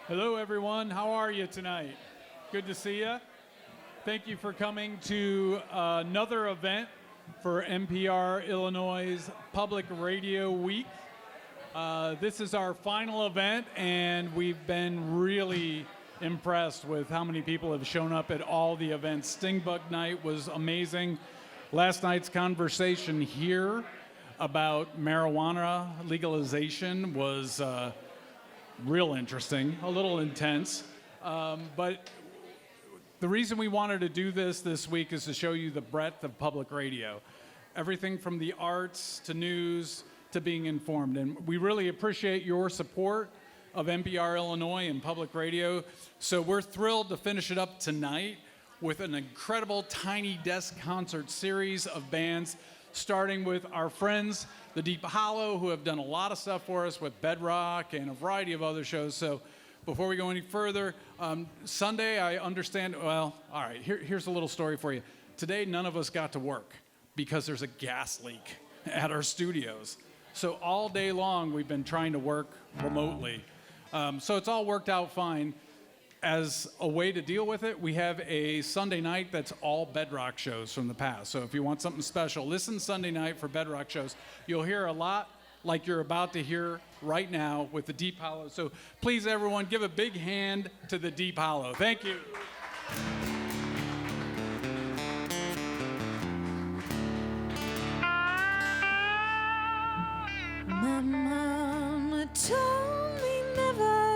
Hello, everyone. How are you tonight? Good to see you. Thank you for coming to another event for NPR Illinois' Public Radio Week. This is our final event, and we've been really impressed with how many people have shown up at all the events. Stingbug Night was amazing. Last night's conversation here about marijuana legalization was real interesting, a little intense. But the reason we wanted to do this week is to show you the breadth of public radio. Everything from the arts to news to being informed. And we really appreciate your support of NPR Illinois and public radio. So we're thrilled to finish it up tonight with an incredible Tiny Desk concert series of bands, starting with our friends, the Deep Hollow, who have done a lot of stuff for us with Bedrock and a variety of other shows. So before we go any further, Sunday, I understand, well, all right, here's a little story for you. Today, none of us got to work because there's a gas leak at our studios. So all day long, we've been trying to work remotely. So it's all worked out fine. As a way to deal with it, we have a Sunday night that's all Bedrock shows from the past. So if you want something special, listen Sunday night for Bedrock shows. You'll hear a lot like you're about to hear right now with the Deep Hollow. So please, everyone, give a big hand to the Deep Hollow. Thank you. My mama told me never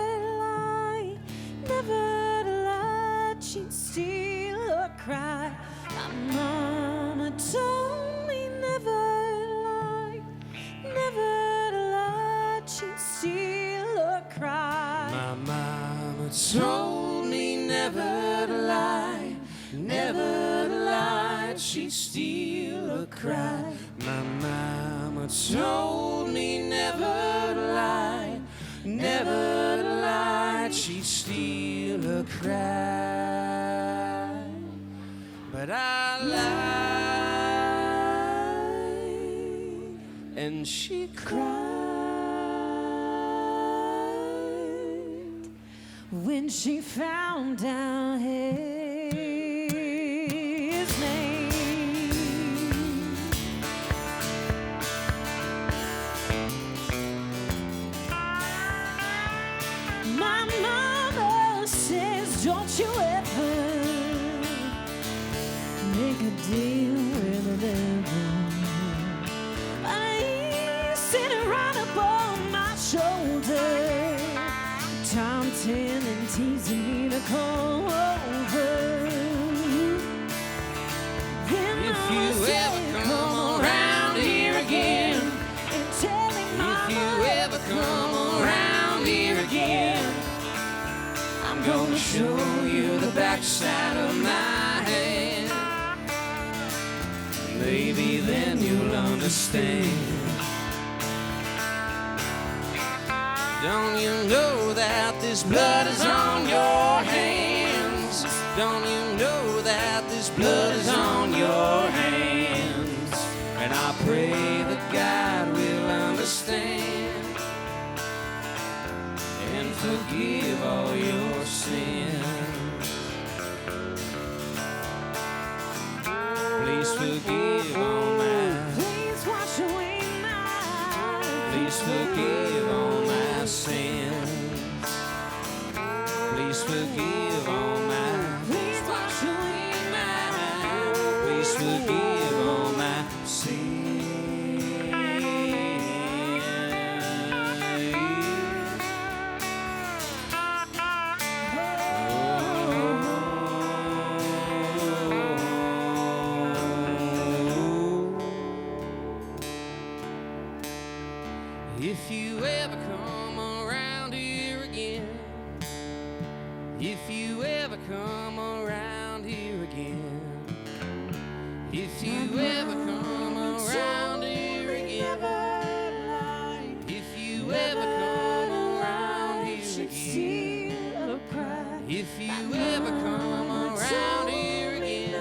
to lie, she'd steal or cry. My mama told me never to lie, she'd steal or cry. My mama told me never to lie, she'd steal or cry. My mama told me never to lie, she'd steal or cry. But I lied, and she cried when she found out his name. My mama says, don't you ever make a deal with the devil. I sitting right up on my shoulder, taunting and teasing me to come over. Then if you ever come around here again, and tell me, if you ever come around here again, I'm gonna show you the backside of my hand. Maybe then you'll understand. Don't you know that this blood is on your hands? Don't you know that this blood is on your hands? And I pray that God will understand and forgive all your sins. Please forgive all mine. please wash away my. Please forgive all my sins. Please forgive all mine. Please wash away Mine. Please forgive all my sins. If you ever come around here again, if you ever come around here again, if you ever come around here again, if you ever come around here again, if you ever come around here again,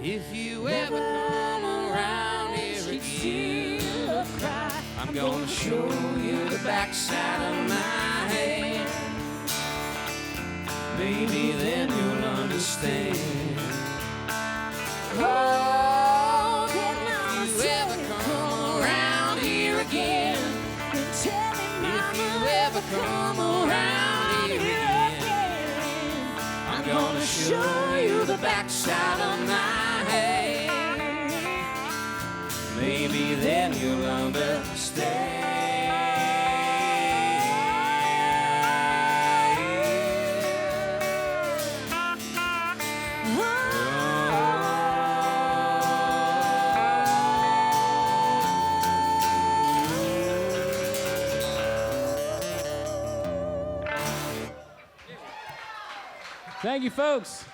if you ever come around here again, I'm gonna show you the backside of my hand. maybe then you'll understand. Oh, If you ever come around here again, if you ever come around here again, I'm gonna show you the backside of my hand. Maybe then you'll understand. Thank you, folks.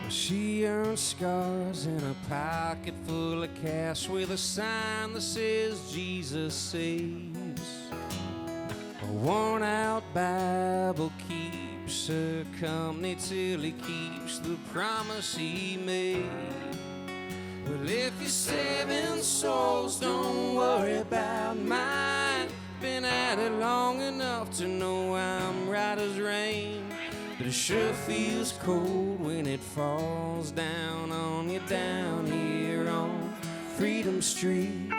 She earned scars in a pocket full of cash with a sign that says Jesus saves. A worn out Bible keeps her company till he keeps the promise he made. Well, if you're saving souls, don't worry about mine. Been at it long enough to know I'm right as rain. But it sure feels cold when it falls down on you down here on Freedom Street.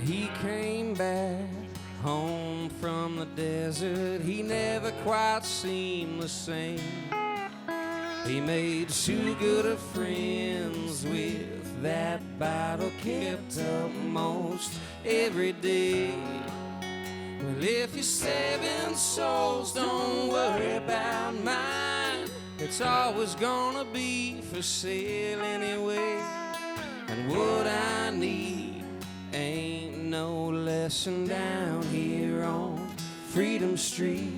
He came back home from the desert. He never quite seemed the same. He made too good of friends with that bottle kept up most every day. Well, if you're saving souls, don't worry about mine. It's always gonna be for sale anyway. And what I need ain't no lesson down here on Freedom Street.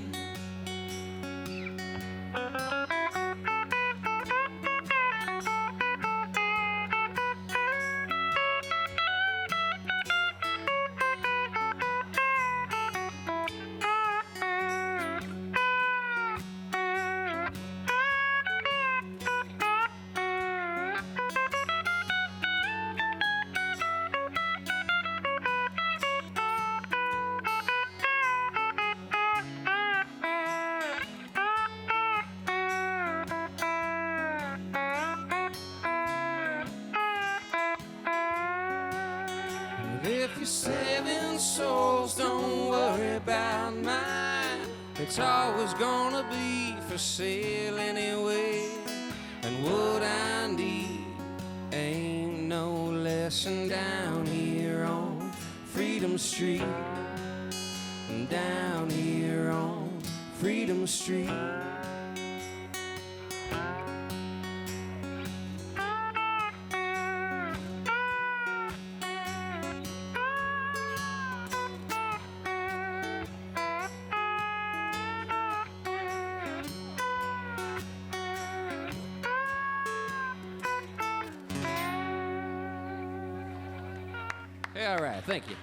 If you're saving souls, don't worry about mine. It's always gonna be for sale anyway. And what I need ain't no lesson down here on Freedom Street. Down here on Freedom Street. All right, thank you.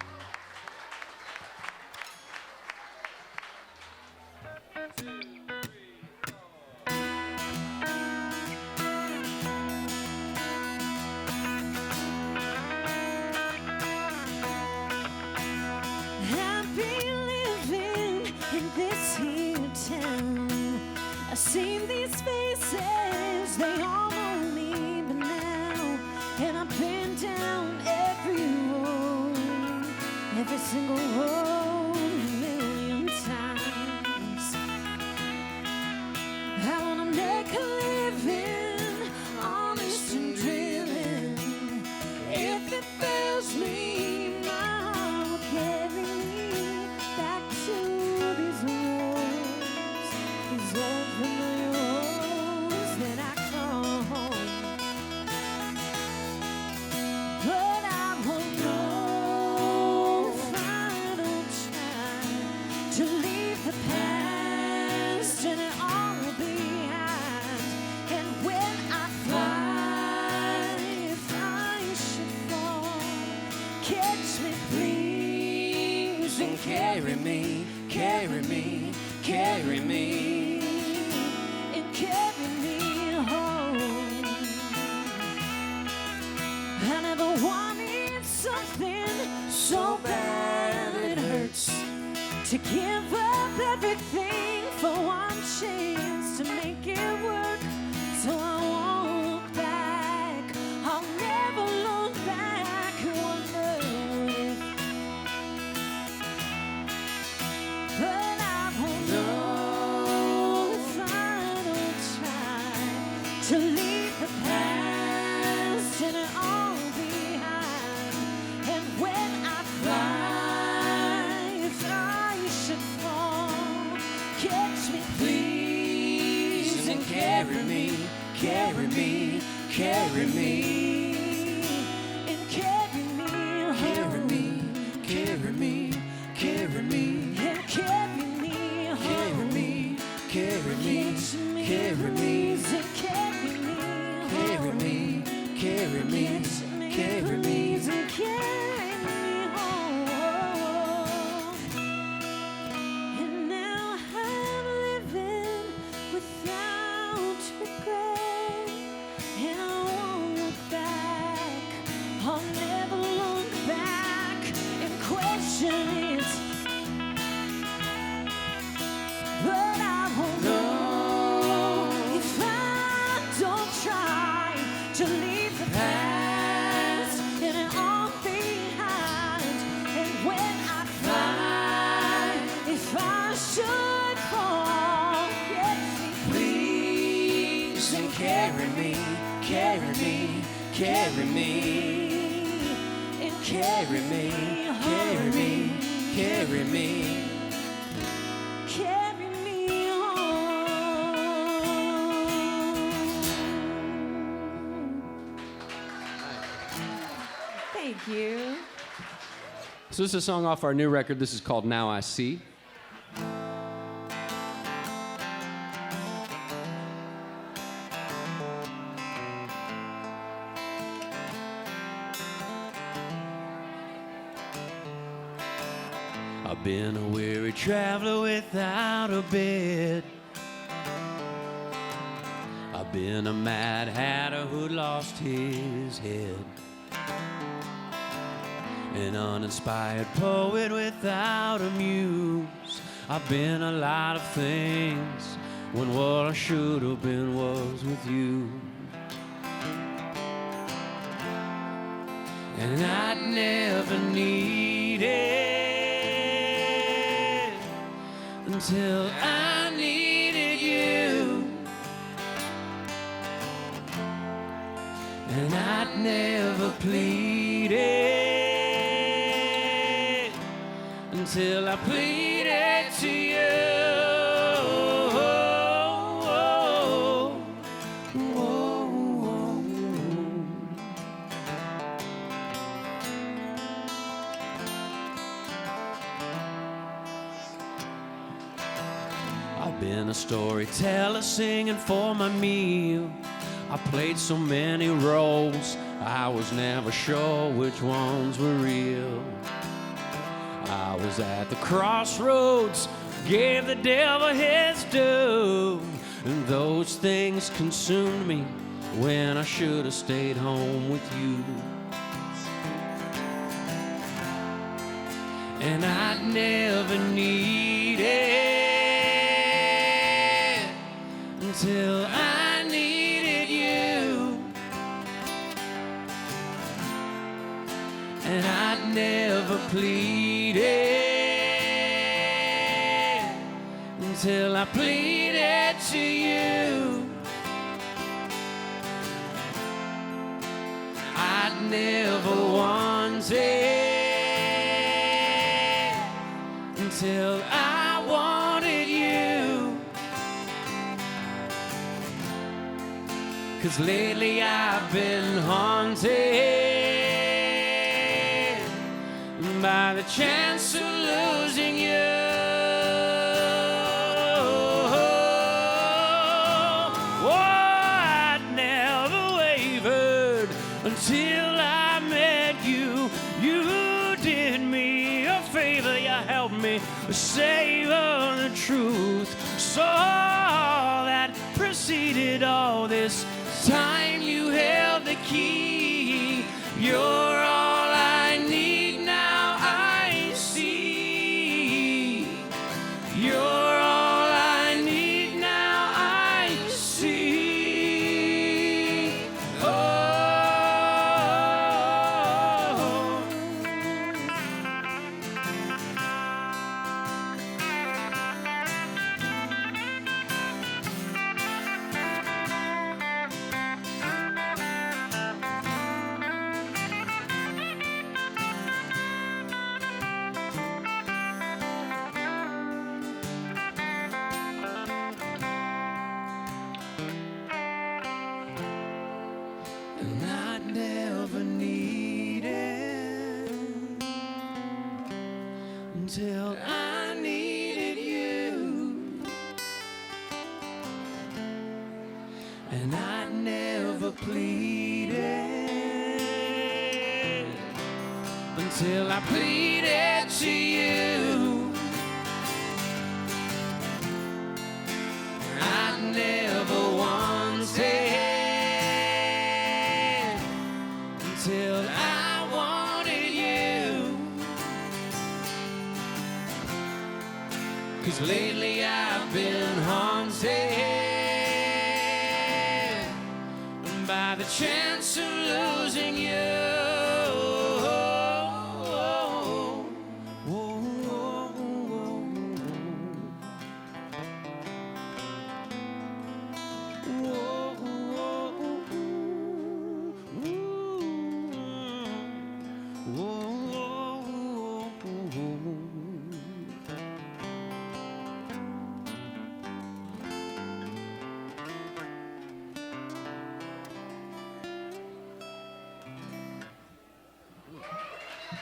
I've been living in this here town. I've seen these faces, they all know me by now. And I've been down every road, every single road, a million times. I wanna make a living, honest and driven. If it fails me, my heart will carry me back to these roads, these catch me, please, and Carry me, carry me, carry me. and carry me home. I never wanted something so bad it hurts to give up everything for one chance to make it work. So I won't look back, I'll never look back. Wonder if, but I won't know if I don't try to leave the past and it all behind. And when I fly, if I should fall, catch me, please, and carry me, Carry me, carry me, and carry me carry me, carry me, carry me, and carry me carry me, carry me, Catch me, carry me, please, and carry me carry me, carry me, Catch me, carry me. please, and carry me home. And now I'm living without regret, and I won't look back. I'll never look back and question it. But I won't know if I don't try to leave the past and it all behind. And when I fly, if I should fall, catch me, Please and carry me, carry me, carry me, and carry me, carry me, carry me. carry me home. Thank you. So this is a song off our new record. This is called Now I See. I've been a weary traveler without a bed. I've been a mad hatter who lost his head. An uninspired poet without a muse. I've been a lot of things when what I should have been was with you. And I'd never need it until I needed you. And I'd never plead it until I pleaded to you. I've been a storyteller singing for my meal. I played so many roles, I was never sure which ones were real. I was at the crossroads, gave the devil his due, and those things consumed me when I should have stayed home with you. And I'd never need it until I needed you. And I'd never plead it until I pleaded to you. I'd never want it until I wanted you. 'Cause lately I've been haunted by the chance of losing you. Oh, I'd never wavered until I met you. You might savor the truth. So all that preceded all this time you held the key. You're all I need now, I see. You're all I need now, I see. Oh. And I never needed until I needed you. And I never pleaded until I pleaded to you. I never wanted until I wanted you. 'Cause lately I've been haunted by the chance of losing you.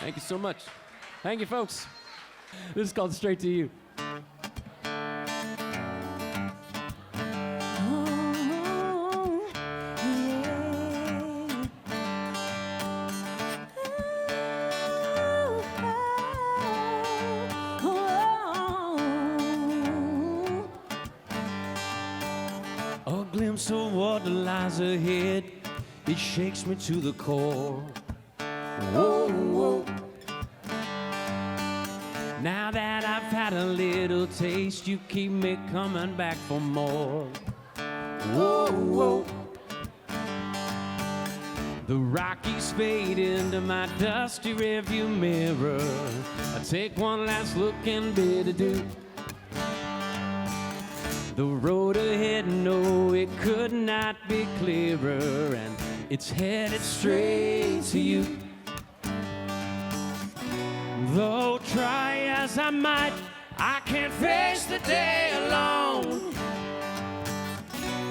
Thank you so much. Thank you, folks. This is called Straight to You. A glimpse of what lies ahead, it shakes me to the core. Whoa, whoa. Now that I've had a little taste, you keep me coming back for more. Whoa, whoa. The Rockies fade into my dusty rearview mirror. I take one last look and bid adieu. The road ahead, no, it could not be clearer, and it's headed straight to you. Though try as I might, I can't face the day alone.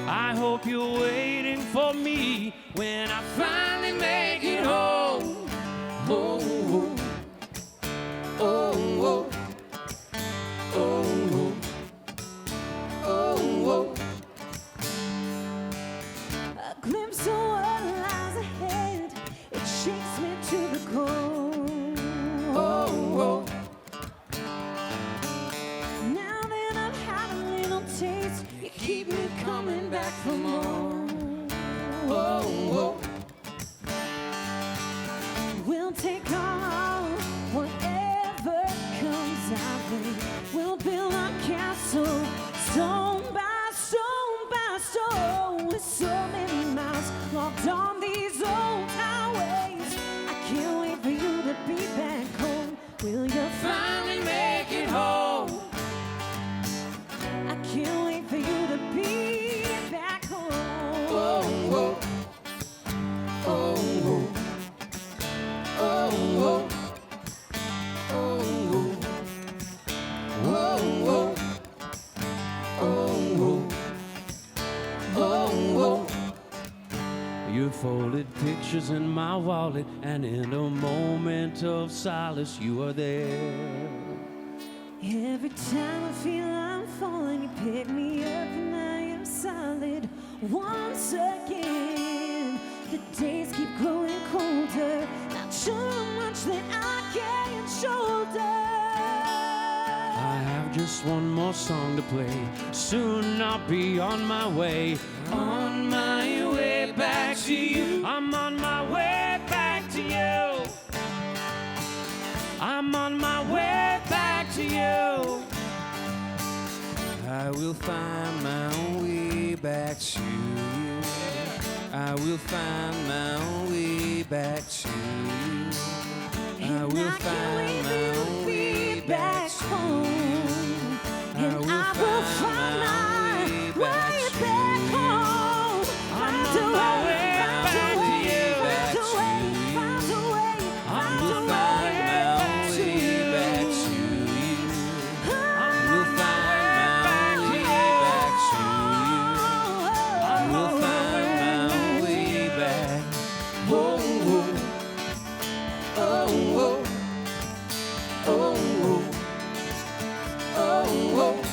I hope you're waiting for me when I finally make it home. Oh, oh, oh, oh, oh, oh, oh. A glimpse of what lies ahead, it shakes me to the core. Oh, oh. Now that I've had a little taste, you keep me coming back for more. Oh, oh. We'll take on whatever comes our way. We'll build our castle stone by stone by stone, with so many miles locked on these old highways. I can't wait for you to be back home. Will you Finally make it home. I can't wait for you to be back home. Oh, oh. Oh, oh. Oh, oh. Oh, oh. Oh, oh. Oh, oh. Oh, oh. You folded pictures in my wallet, and in a moment of solace, you are there. Every time I feel I'm falling, you pick me up and I am solid once again. The days keep growing colder, not sure how much that I can shoulder. I have just one more song to play. Soon I'll be on my way. On my way back to you. I'm on my way back to you. I'm on my way back to you. I will find my own way back to you. I will find my own way back to you. I will find my own way back home. I will find my way back home. I'm on my way back to you. I will find my own way back to you. I will find my own way back to you. I will find my own way back. Oh, oh, oh, oh, oh, oh, oh, oh,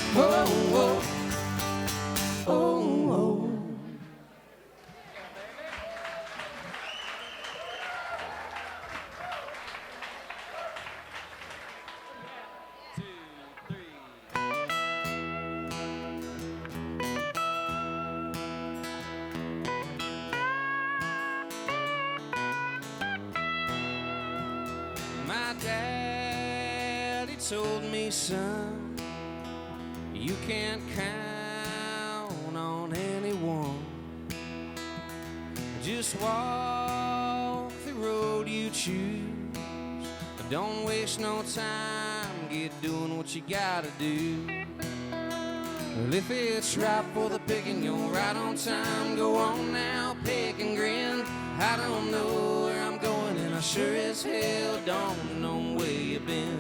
oh, oh, oh, oh. My daddy told me, son, you can't count on anyone. Just walk the road you choose. But don't waste no time, get doing what you gotta do. Well, if it's right for the picking, you're right on time. Go on now, pick and grin. I don't know where I'm going, and I sure as hell don't know where you've been.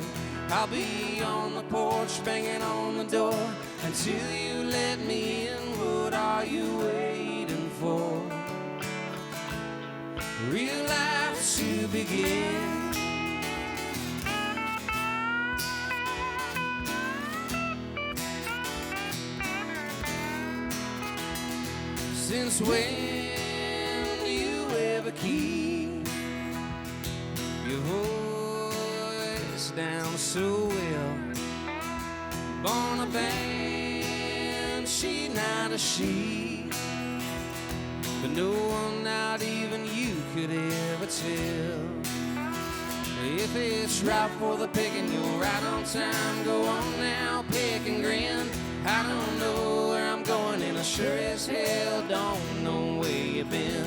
I'll be on the porch, banging on the door until you let me in. What are you waiting for? Real life to begin. Since when do you ever keep your voice down so well? Born a band, she not a she, but no one, not even you, could ever tell. If it's right for the picking, you're right on time. Go on now, pick and grin. I don't know where I'm going, and I sure as hell don't know where you've been.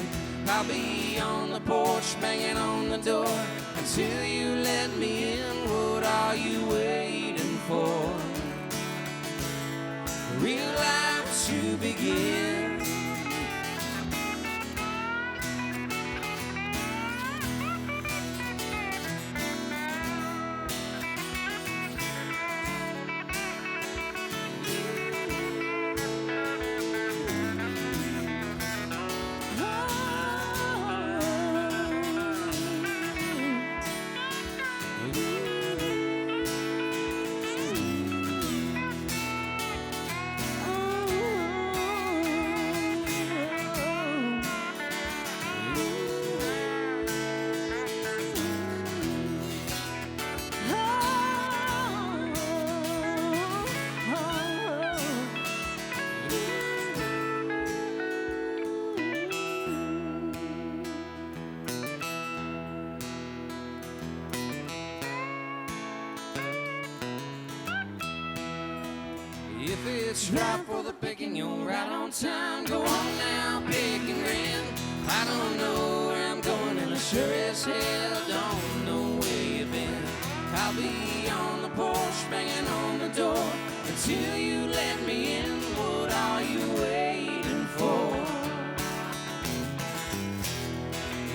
I'll be on the porch, banging on the door until you let me in. What are you waiting for? Real life to begin. If it's right for the picking, you're right on time. Go on now, pick and grin. I don't know where I'm going, and I sure as hell don't know where you've been. I'll be on the porch, banging on the door until you let me in. What are you waiting for?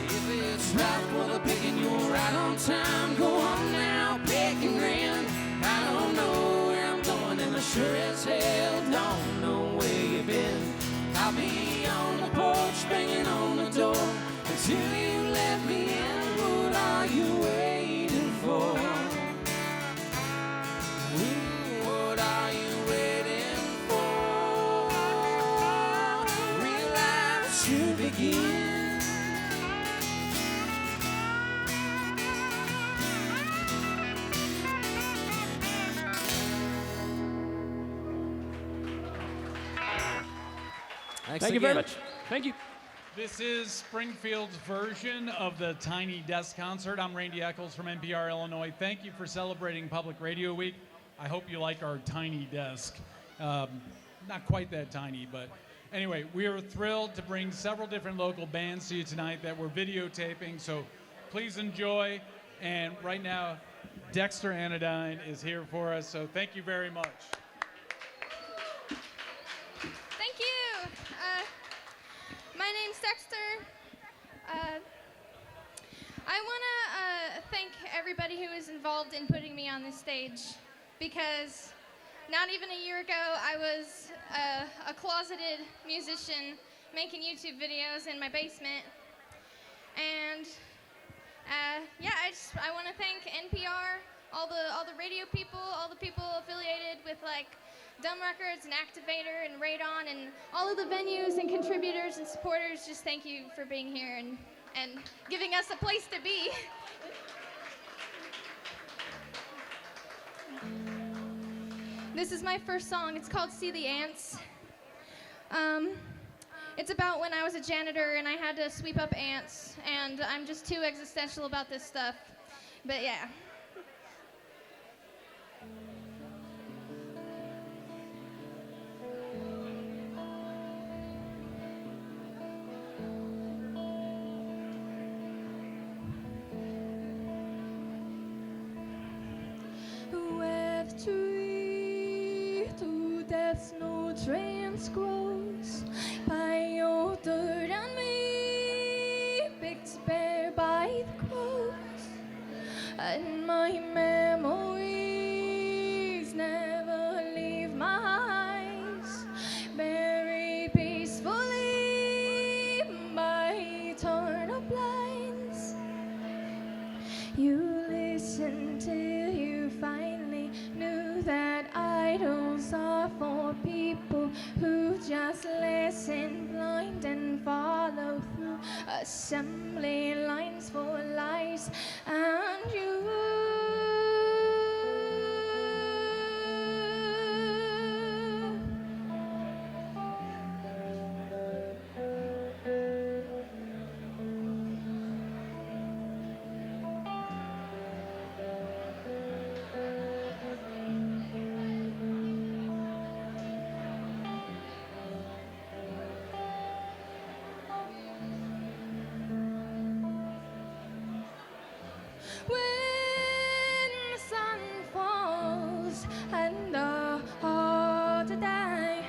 If it's right for the picking, you're right on time. Go on now, pick and grin. I don't know where I'm going, and I sure as hell don't know where you've been. I'll be on the porch, banging on the door until you let me in. What are you waiting for? Ooh, what are you waiting for? Real life to begin. Thank you very much. Thank you. This is Springfield's version of the Tiny Desk Concert. I'm Randy Eccles from NPR Illinois. Thank you for celebrating Public Radio Week. I hope you like our tiny desk. Not quite that tiny, but anyway, we are thrilled to bring several different local bands to you tonight that we're videotaping, so please enjoy. And right now, Dexter Anodyne is here for us, so thank you very much. Thank you. My name's Dexter. I want to thank everybody who was involved in putting me on this stage, because not even a year ago I was a closeted musician making YouTube videos in my basement. And I want to thank NPR, all the radio people, all the people affiliated with like Dumb Records and Activator and Radon, and all of the venues and contributors and supporters. Just thank you for being here and giving us a place to be. This is my first song. It's called See the Ants. It's about when I was a janitor and I had to sweep up ants, and I'm just too existential about this stuff. But yeah. Where the tree to death's no trance grows by old dirt and me, picked bare by the crows, and my memories never leave my eyes, buried peacefully by eternal blinds. You listen till you finally knew that idols are for people who just listen blind and follow through assembly lines for lies, and you. When the sun falls and the heart to die,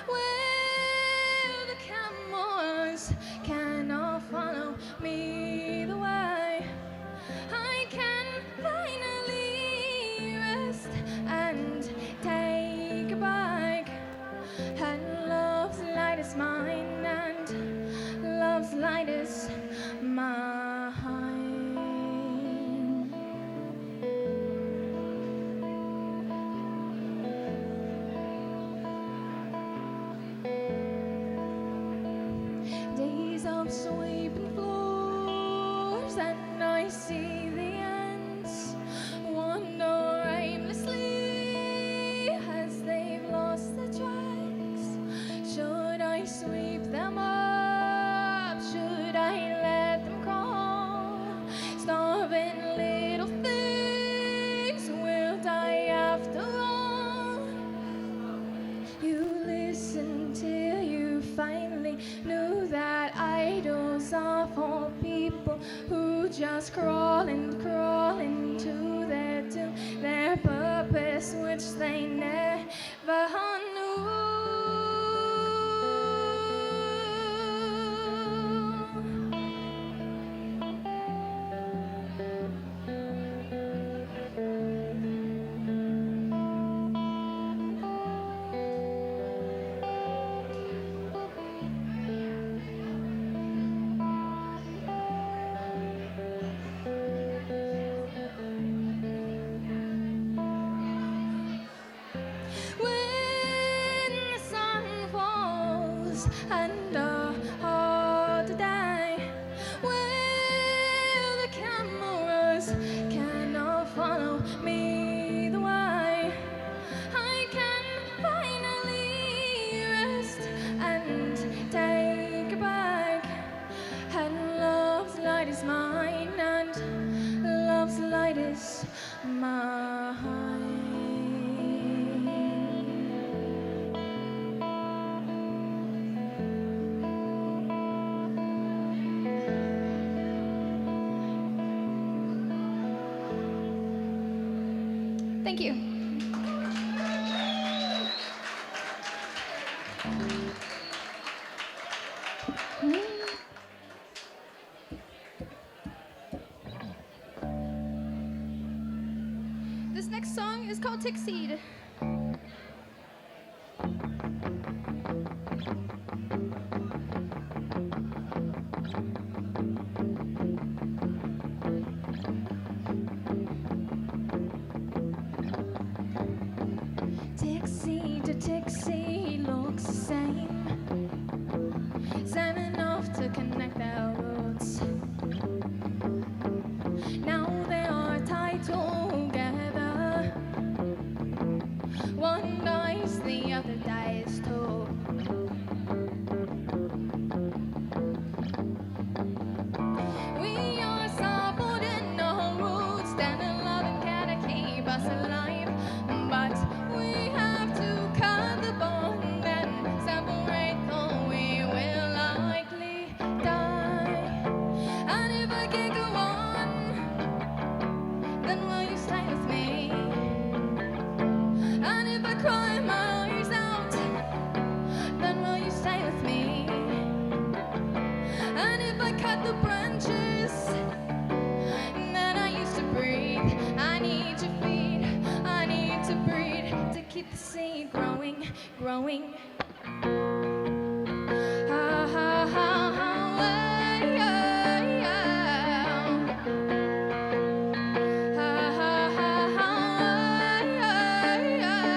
well, the camels cannot follow me the way. I can finally rest and take a break, and love's light is mine, and love's light is mine. Days of sweeping floors, and I see the ants wander aimlessly as they've lost their tracks. Should I sweep them up? Should I let them crawl? Starving little things will die after all. You listen till you finally knew that idols are for people who just crawl into their doom, their purpose which they never knew. When the sun falls and the heart Thank you. This next song is called Tick Seed. Dixie looks the same, same enough to connect our roots. Now they are tied together. One dies, the other dies too. We are supporting our roots, standing love and gotta keep us alive. But we have to cut the bond and separate, or we will likely die. And if I can't go on, then will you stay with me? And if I cry my eyes out, then will you stay with me? And if I cut the branches that I used to breathe, I need to feed, I need to breed to keep the seed growing, growing. Ha ha ha ha, way, yeah, yeah. Ha ha ha ha, way, yeah, yeah.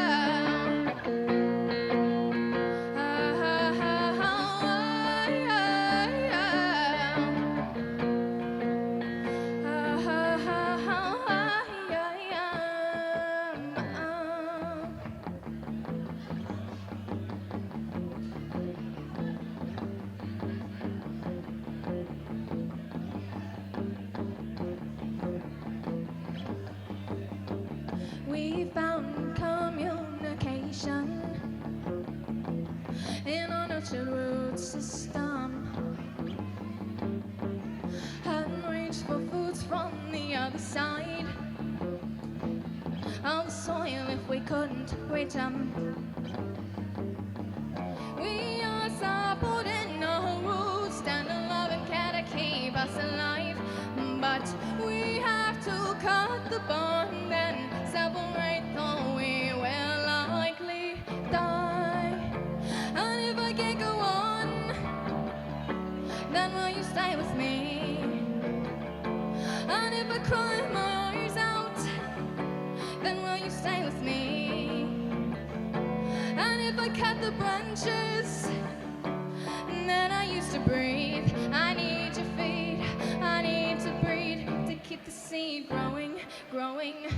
Ha ha ha ha, way, yeah, yeah. Ha ha ha ha, yeah, yeah. We found communication in our nurtured root system, and reached for foods from the other side of the soil if we couldn't reach them. We are supporting our roots, and love and care to keep us alive. But we have to cut the bond and separate, or we will likely die. And if I can't go on, then will you stay with me? And if I cry my eyes out, then will you stay with me? And if I cut the branches that I used to breathe, I need to feed, I need to breed to keep the seed growing, growing.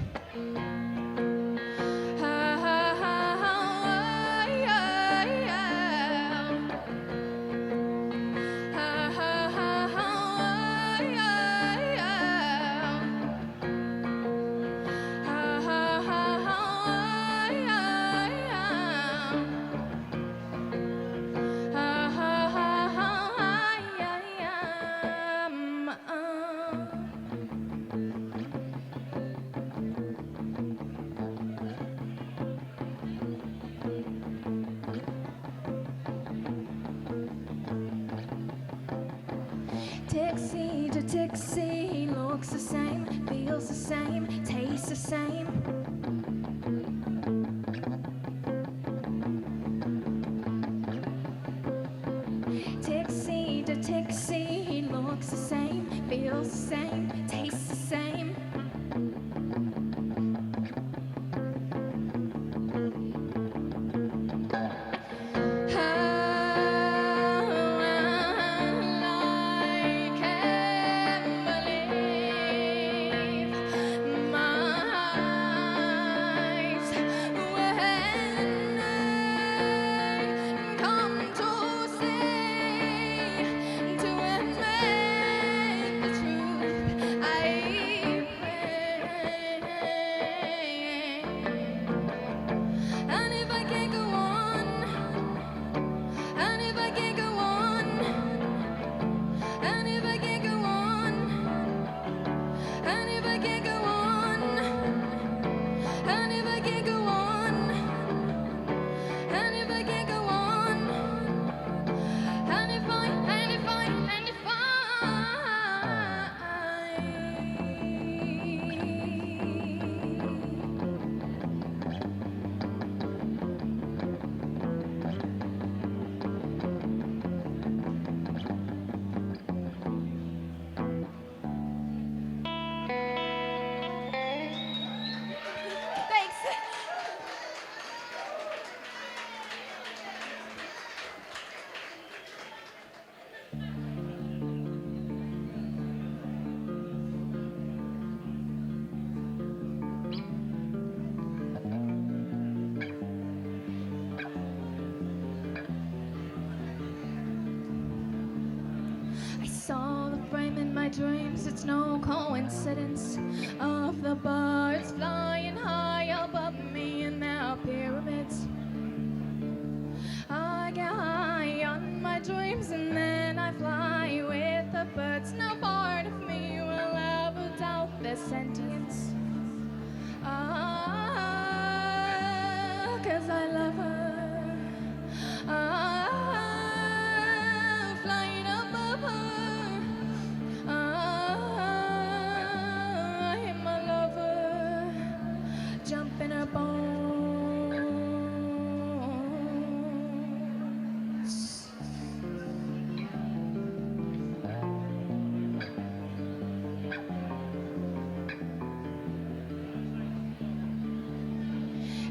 Ha ha ha ha, yeah, yeah. Ha ha ha ha, yeah, yeah. Ha ha ha ha, yeah, yeah. Ha ha ha ha, yeah, yeah. Dixie to Dixie looks the same, feels the same, tastes the same. Dixie to Dixie looks the same, feels the same, tastes the same. saw the frame in my dreams. It's no coincidence of the birds flying high above me in their pyramids. I get high on my dreams and then I fly with the birds. No part of me will ever doubt their sentience. 'Cause I love her. Flying above her. I am a lover. Jump in her bones.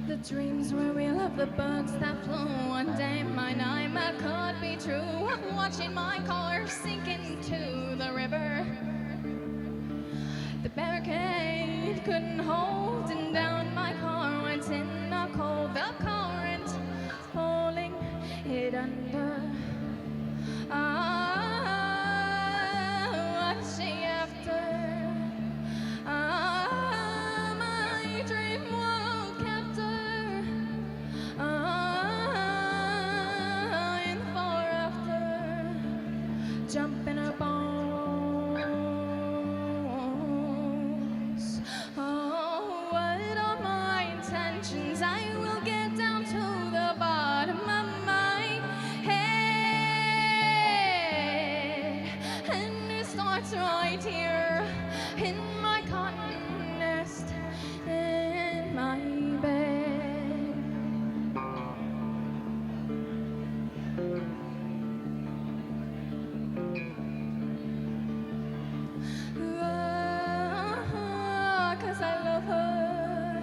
The dreams were real of the birds that flew one day. My nightmare could be true of watching my car sink into the river. The barricade couldn't hold and down my car went in a cold. The current pulling it under. What's she after? My dream world captor. In for after. Jump in her bones. Oh, what are my intentions? I will get down to the bottom of my head. And it starts right here in my cotton nest in my bed. Cause I love her.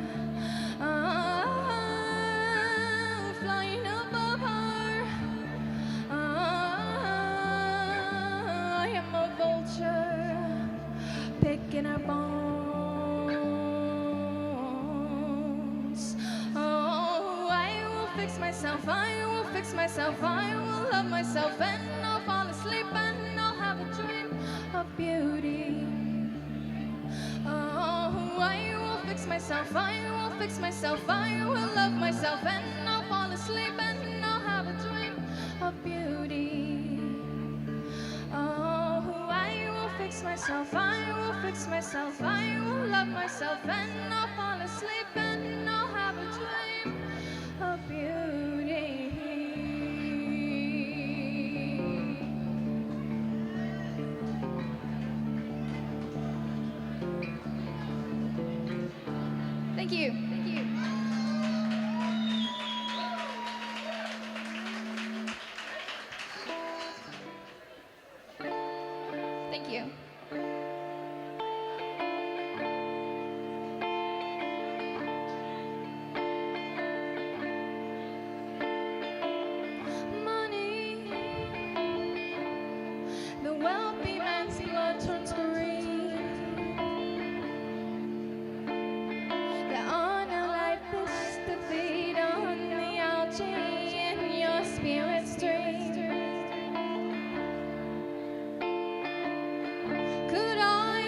Flying above her. I am a vulture picking her bones. Oh, I will fix myself, I will fix myself, I will love myself, and I'll fall asleep and I'll have a dream of beauty. Oh, I will fix myself, I will fix myself, I will love myself, and I'll fall asleep and I'll have a dream of beauty. Oh, I will fix myself, I will fix myself, I will love myself, and I'll fall asleep and I'll have a dream of beauty. Thank you. Thank you. Thank you. Money, the wealthy man's blood turns green. The honor life is to feed on the algae in your spirit stream. Could I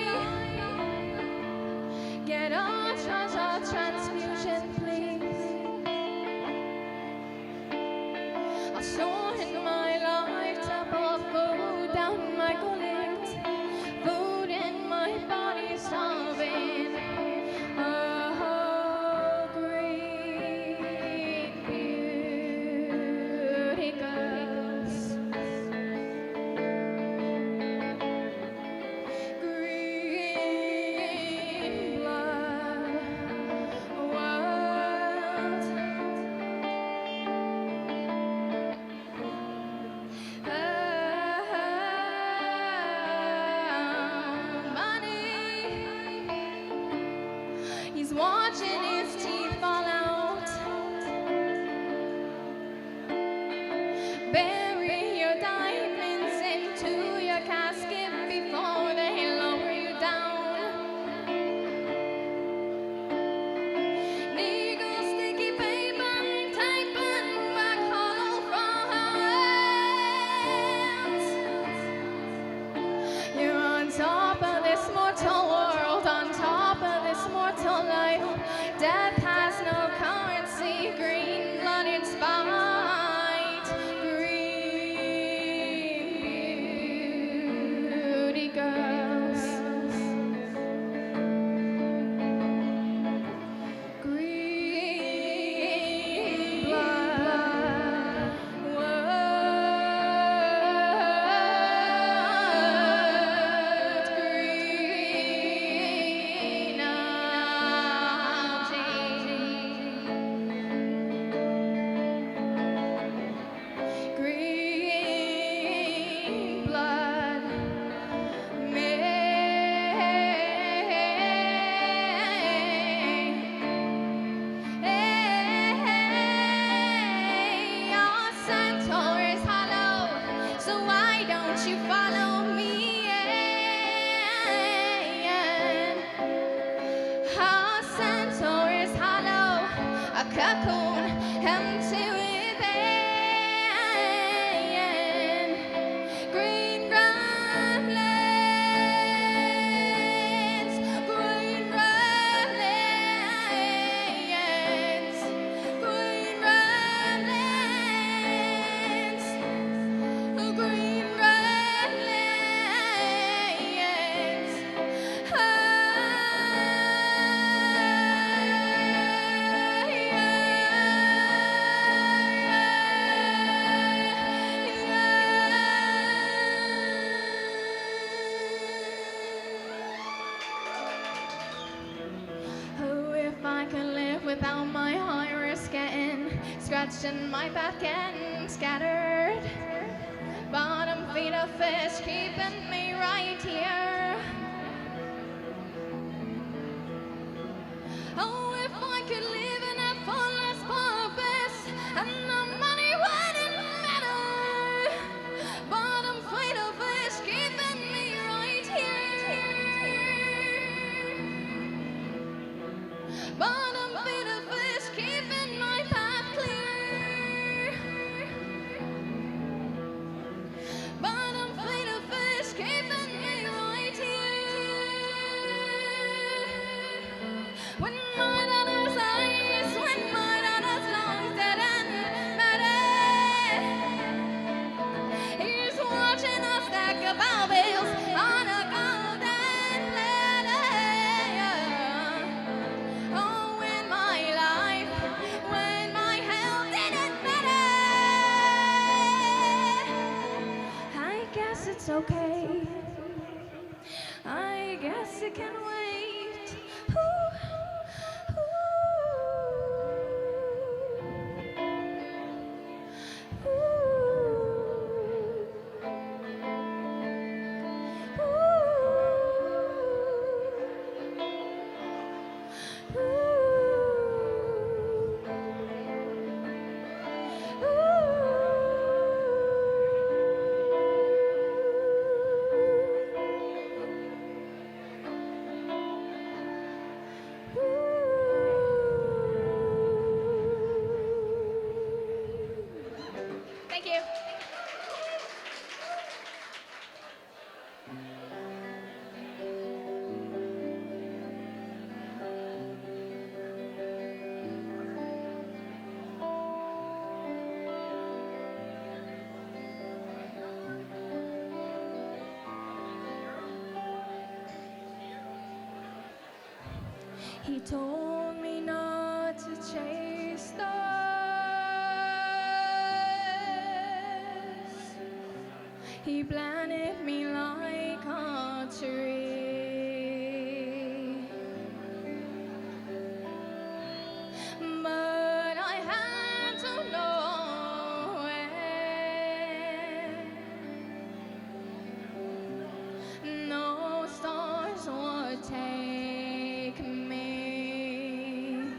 get a treasure transfusion, please? I saw in my life to pour food down my gullet, food in my body starving. Oh, great beauty girls, green blood world. Money, he's watching his teeth fall out. Bury your diamonds into your casket before they lower you down. Needle, sticky paper, typing back hollow from her hands. cocoon, empty within. Green grasslands, green grasslands, green grasslands, green grasslands. Oh, if I could live without my iris getting scratched and my path getting scattered. Bottom feet of fish keeping me right here. Oh, if I could live in a fullest purpose and the money wouldn't matter. Bottom feet of fish keeping me right here. Bottom feet of fish keeping my path clear. Bottom feet of fish keeping me right here. When my daughter's eyes, when my daughter's lungs didn't matter. He's watching us stack of bills on a golden platter. Oh, when my life, when my health didn't matter. I guess it's okay. I guess it can wait. Ooh, Thank you. He told me not to chase stars. He planted me like a tree. But I had to know when no stars would take me.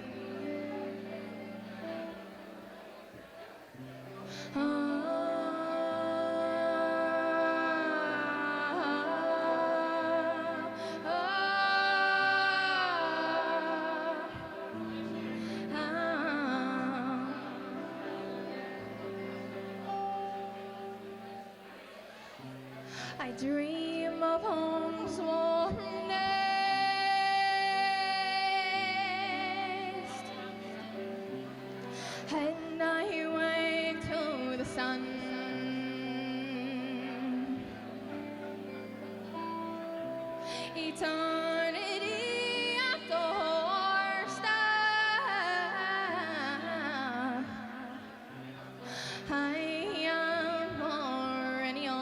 I dream of home's warm nest, and I wake to the sun. Eternity at the doorstep. I am already on.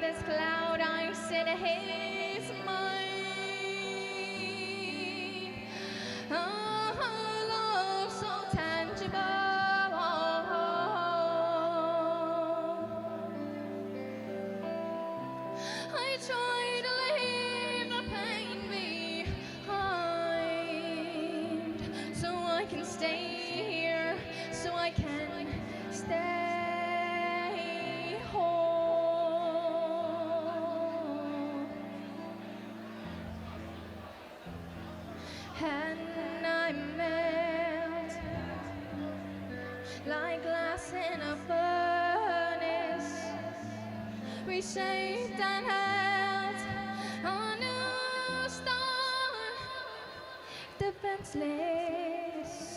this cloud ice in his mind. Oh, love so tangible. I try to leave the pain behind, so I can stay here, so I can stay whole. And I melt like glass in a furnace, reshaped and held a new star, defenseless.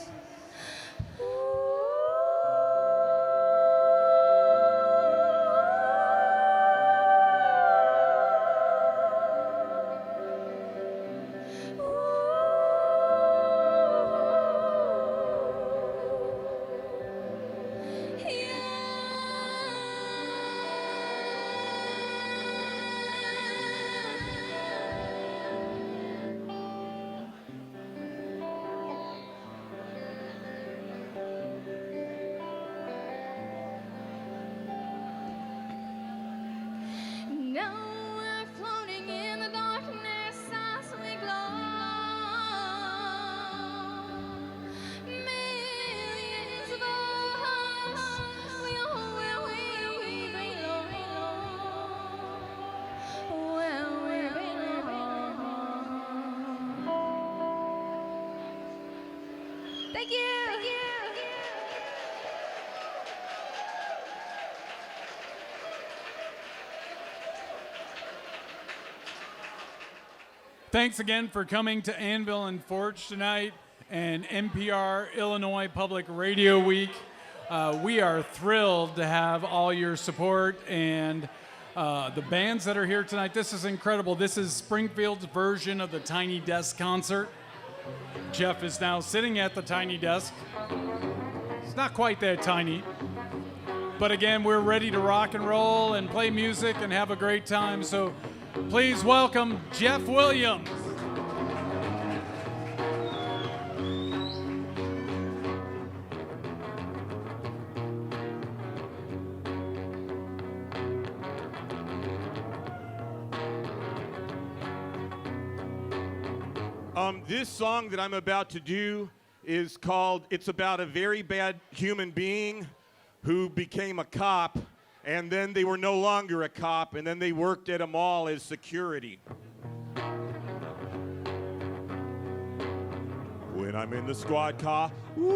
Now we're floating in the darkness as we glow. Millions of us, we are where we belong. Where we belong. Thank you. Thank you. Thanks again for coming to Anvil and Forge tonight and NPR Illinois Public Radio Week. We are thrilled to have all your support and the bands that are here tonight. This is incredible. This is Springfield's version of the Tiny Desk concert. Jeff is now sitting at the Tiny Desk. It's not quite that tiny. But again, we're ready to rock and roll and play music and have a great time. So please welcome Jeff Williams. This song that I'm about to do is called It's About a Very Bad Human Being Who Became a Cop, and then they were no longer a cop, and then they worked at a mall as security. When I'm in the squad car, woo!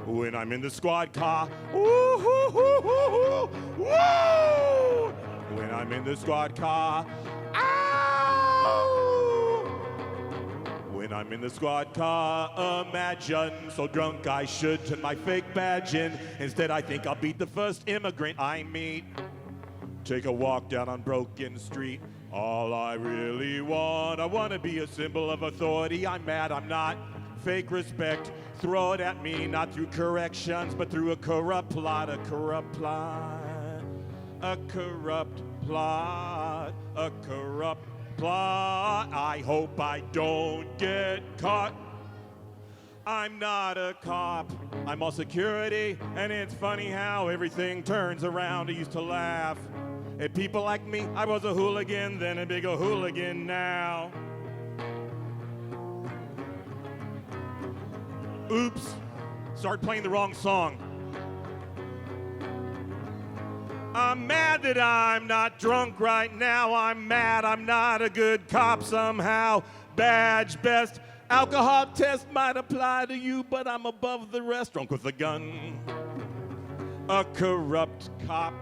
When I'm in the squad car, woo, hoo, hoo, hoo, hoo, woo! When I'm in the squad car, when I'm in the squad car, imagine so drunk I should turn my fake badge in. Instead, I think I'll beat the first immigrant I meet. Take a walk down on Broken Street. All I really want, I want to be a symbol of authority. I'm mad, I'm not. Fake respect, throw it at me, not through corrections, but through a corrupt plot, a corrupt plot, a corrupt plot, a corrupt plot. I hope I don't get caught. I'm not a cop, I'm all security, and it's funny how everything turns around. I used to laugh at people like me. I was a hooligan, then a bigger hooligan now. Oops, start playing the wrong song. I'm mad that I'm not drunk right now. I'm mad I'm not a good cop somehow. Badge best, alcohol test might apply to you, but I'm above the rest. Drunk with a gun. A corrupt cop.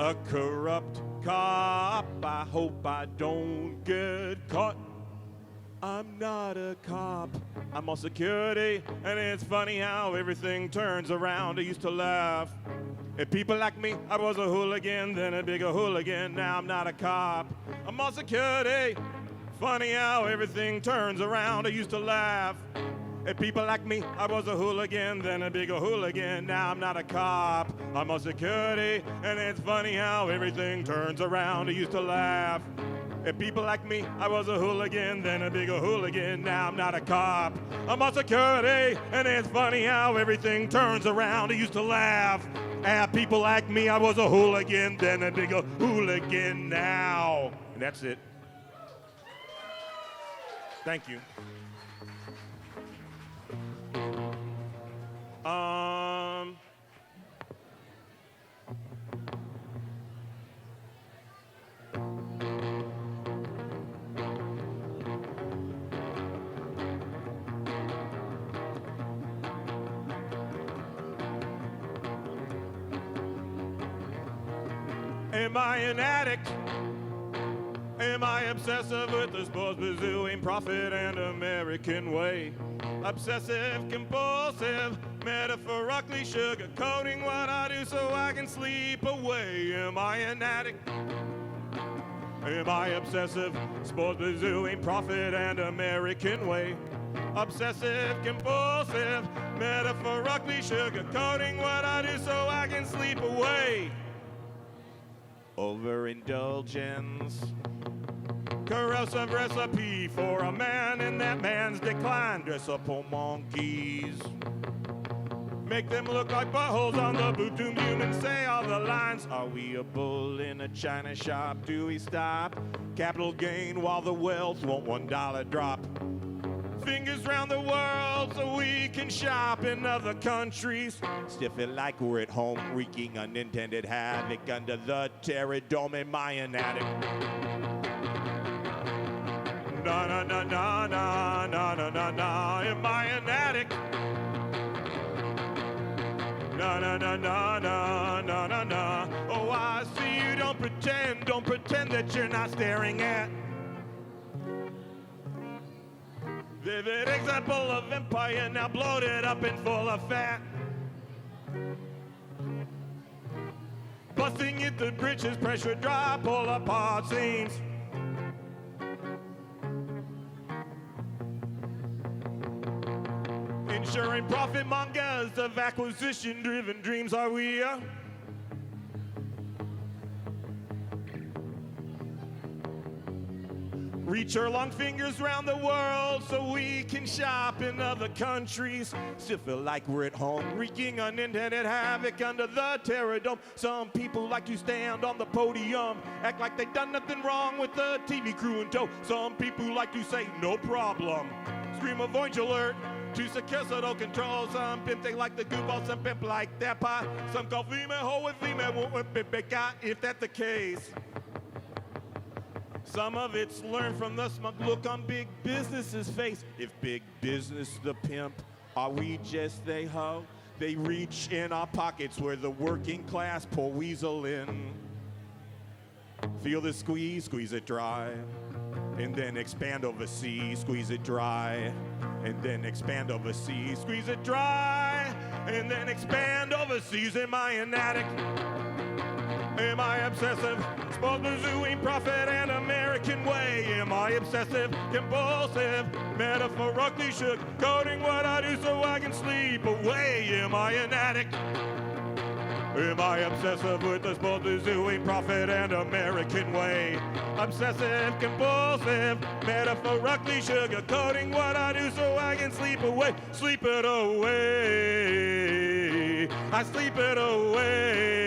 A corrupt cop. I hope I don't get caught. I'm not a cop, I'm all security, and it's funny how everything turns around. I used to laugh at people like me. I was a hooligan, then a bigger hooligan. Now I'm not a cop, I'm all security. Funny how everything turns around. I used to laugh And people like me, I was a hooligan, then a bigger hooligan. Now I'm not a cop, I'm a security. And it's funny how everything turns around. I used to laugh. And people like me, I was a hooligan, then a bigger hooligan. Now I'm not a cop, I'm a security. And it's funny how everything turns around. I used to laugh. At people like me, I was a hooligan, then a bigger hooligan now. And that's it. Thank you. Am I an addict? Am I obsessive with the sports pursuing profit and American way? Obsessive, compulsive, metaphorically sugarcoating what I do so I can sleep away. Am I an addict? Am I obsessive, sports pursuing profit and American way? Obsessive, compulsive, metaphorically sugarcoating what I do so I can sleep away. Overindulgence, corrosive recipe for a man in that man's decline. Dress up on monkeys, make them look like buttholes on the boot to humans. Say all the lines. Are we a bull in a china shop? Do we stop capital gain while the wealth won't $1 drop? Fingers round the world so we can shop in other countries. Stiff it like we're at home, wreaking unintended havoc under the terror dome. Am I an addict? Na na na na na na na na na. Am I an addict? Na na na na na na na na. Oh, I see you. Don't pretend that you're not staring at. Vivid example of empire now bloated up and full of fat. Busting at the bridges, pressure drop, pull apart seams. Ensuring profit mongers of acquisition-driven dreams. Are we? Reach our long fingers round the world so we can shop in other countries. Still feel like we're at home, wreaking unintended havoc under the terror dome. Some people like to stand on the podium, act like they done nothing wrong with the TV crew in tow. Some people like to say no problem, scream avoid alert to secure subtle control. Some pimp they like the goofball, some pimp like that pie. Some call female hoe with female, won't with big guy if that's the case. Some of it's learned from the smug look on big business's face. If big business the pimp, are we just they hoe? They reach in our pockets where the working class pour weasel in. Feel the squeeze, squeeze it dry, and then expand overseas, squeeze it dry, and then expand overseas, squeeze it dry, and then expand overseas. Am I an addict? Am I obsessive, sports pursuing profit and American way? Am I obsessive, compulsive, metaphorically sugarcoating what I do so I can sleep away? Am I an addict? Am I obsessive with the sports pursuing profit and American way? Obsessive, compulsive, metaphorically sugarcoating what I do so I can sleep away. Sleep it away. I sleep it away.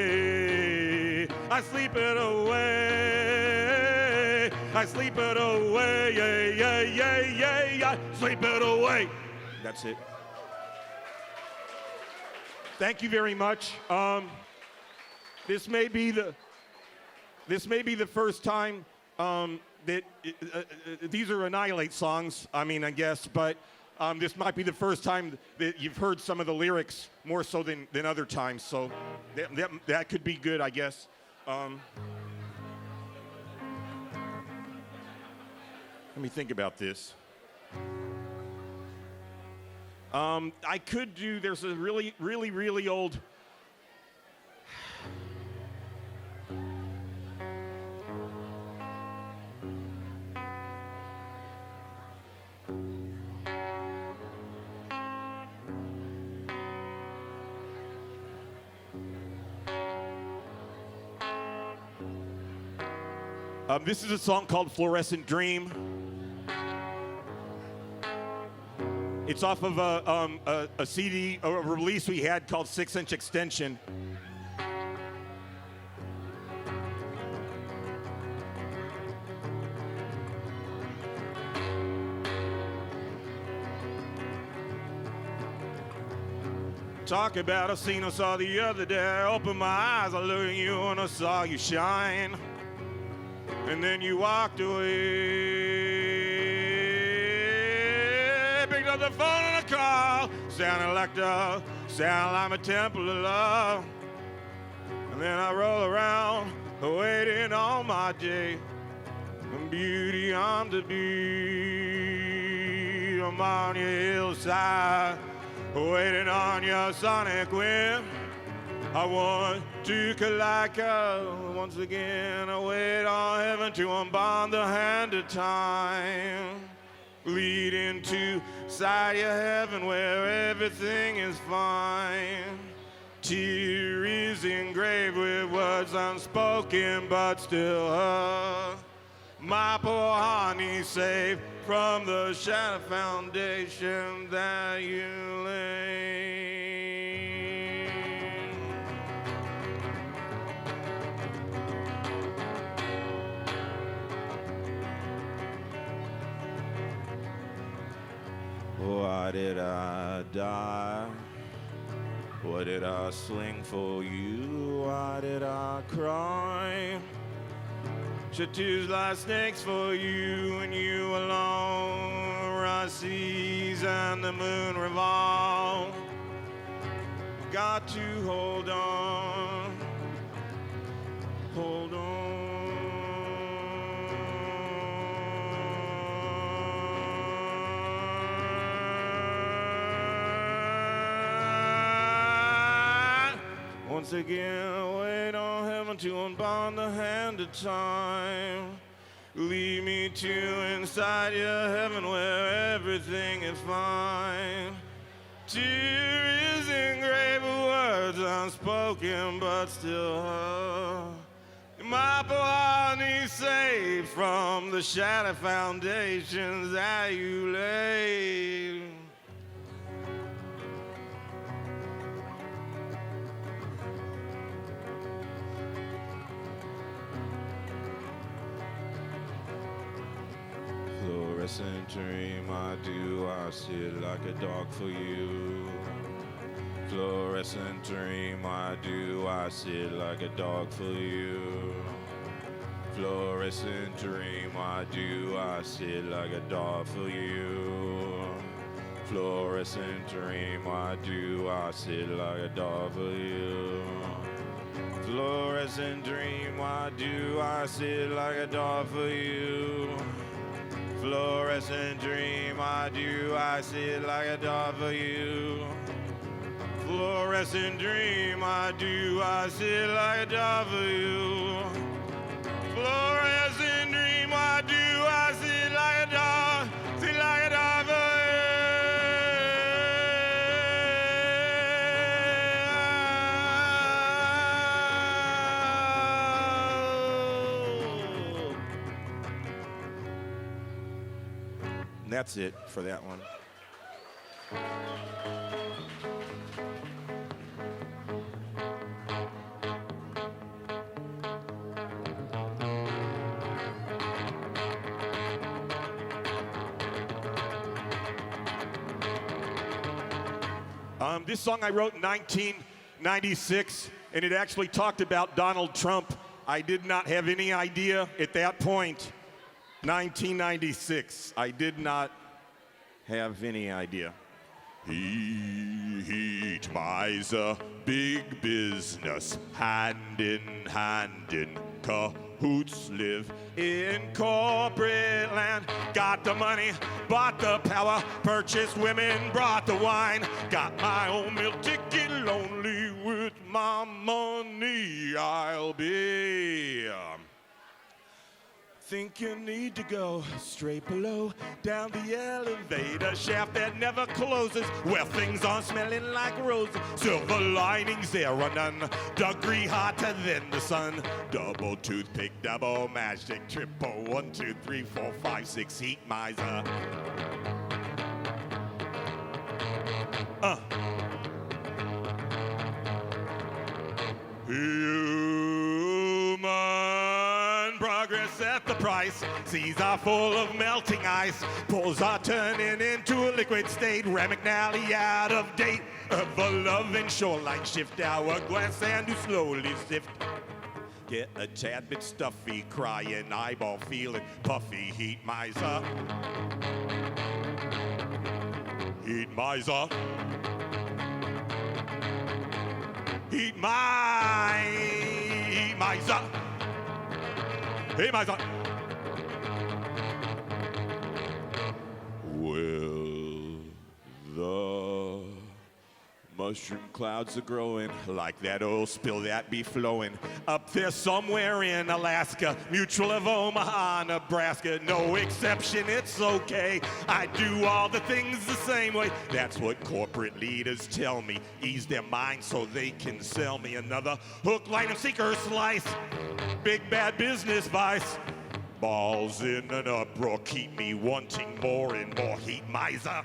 I sleep it away. I sleep it away. Yeah, yeah, yeah, yeah, yeah. Sleep it away. That's it. Thank you very much. This may be the first time that these are Annihilate songs. I mean, I guess, but this might be the first time that you've heard some of the lyrics more so than other times. So that could be good, I guess. Let me think about this. I could do, there's a really, really, really old. This is a song called Fluorescent Dream. It's off of a CD, a release we had called 6-Inch Extension. Talk about a scene I saw the other day. I opened my eyes, I looked at you and I saw you shine. And then you walked away. Picked up the phone and I called. Sounded like a temple of love. And then I roll around, waiting on my day. And beauty on the beat. I'm on your hillside, waiting on your sonic wind. I want to collide once again. I wait on heaven to unbond the hand of time, leading to side your heaven where everything is fine. Tear is engraved with words unspoken but still heard. My poor honey, saved from the shattered foundation that you lay. Why did I die? What did I sling for you? Why did I cry? Shed tears like snakes for you and you alone. Rise seas and the moon revolve. Got to hold on, hold on. Once again, wait on heaven to unbond the hand of time. Lead me to inside your heaven where everything is fine. Tear is engraved with words unspoken but still heard. My body saved from the shattered foundations that you laid. Fluorescent dream, I sit like a dog for you. Fluorescent dream, I sit like a dog for you. Fluorescent dream, I sit like a dog for you. Fluorescent dream, I sit like a dog for you. Fluorescent dream, I sit like a dog for you. Fluorescent dream, I sit like a dog for you. Fluorescent dream, I sit like a dog for you. Fluorescent dream, I sit like a dog for you. And that's it for that one. This song I wrote in 1996, and it actually talked about Donald Trump. I did not have any idea at that point. 1996. I did not have any idea. He buys a big business, hand in cahoots, live in corporate land. Got the money, bought the power, purchased women, brought the wine. Got my own meal ticket, lonely with my money. I'll be Think you need to go straight below, down the elevator shaft that never closes, where things aren't smelling like roses. Silver linings, there are none. Degree hotter than the sun. Double toothpick, double magic, triple 1, 2, 3, 4, 5, 6. Heat miser. Human progress at the price. Seas are full of melting ice. Poles are turning into a liquid state. Ramagnaly out of date. Ever-loving shoreline shift. Hourglass sand who slowly sift. Get a tad bit stuffy, crying, eyeball feeling puffy. Heat miser. Heat miser. Heat miser. Heat miser. Well, the mushroom clouds are growing like that oil spill that be flowing up there somewhere in Alaska, Mutual of Omaha, Nebraska. No exception, it's okay. I do all the things the same way. That's what corporate leaders tell me. Ease their minds so they can sell me another hook, line, and sinker slice. Big bad business vice. Balls in an uproar keep me wanting more and more. Heat miser.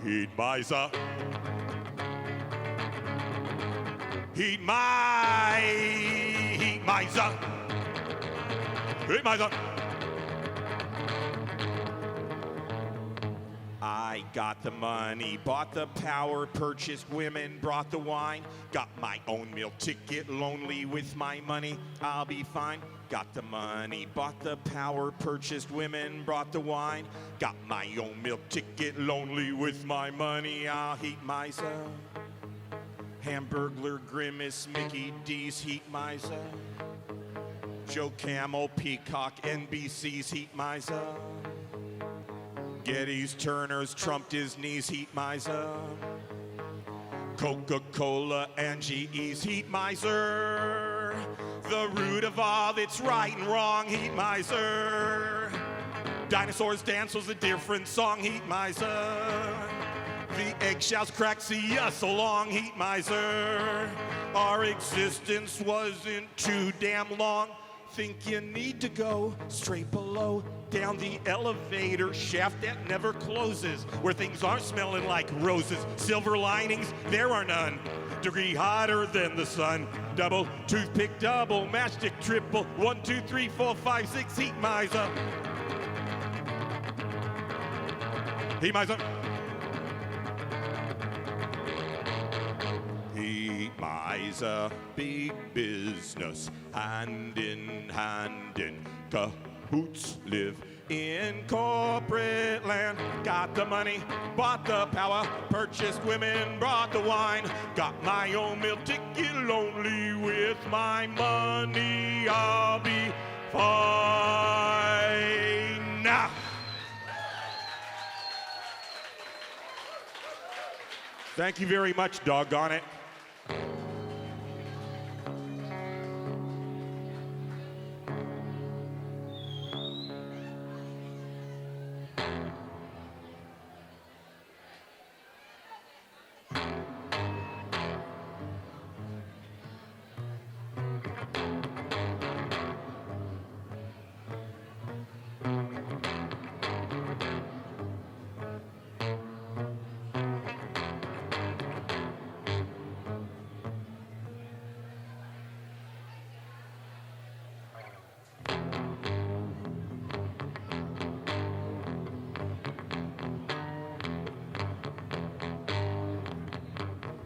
Heat miser. Heat miser. Heat miser. I got the money, bought the power, purchased women, brought the wine, got my own meal ticket, lonely with my money, I'll be fine. Got the money, bought the power, purchased women, brought the wine, got my own meal ticket, lonely with my money, I'll heat myself. Hamburglar, Grimace, Mickey D's, heat myself. Joe Camel, Peacock, NBC's, heat myself. Getty's, Turner's, Trump, Disney's, heat miser. Coca-Cola and GE's, heat miser. The root of all that's right and wrong, heat miser. Dinosaurs dance was a different song, heat miser. The eggshells cracked, see us so long, heat miser. Our existence wasn't too damn long. Think you need to go straight below, down the elevator shaft that never closes, where things aren't smelling like roses. Silver linings, there are none. Degree hotter than the sun. Double toothpick, double matchstick, triple 1, 2, 3, 4, 5, 6. Heat miser. Heat miser. Heat miser, big business, hand in cahoots, live in corporate land. Got the money, bought the power, purchased women, brought the wine, got my own meal ticket, lonely with my money, I'll be fine now. Thank you very much, doggone it.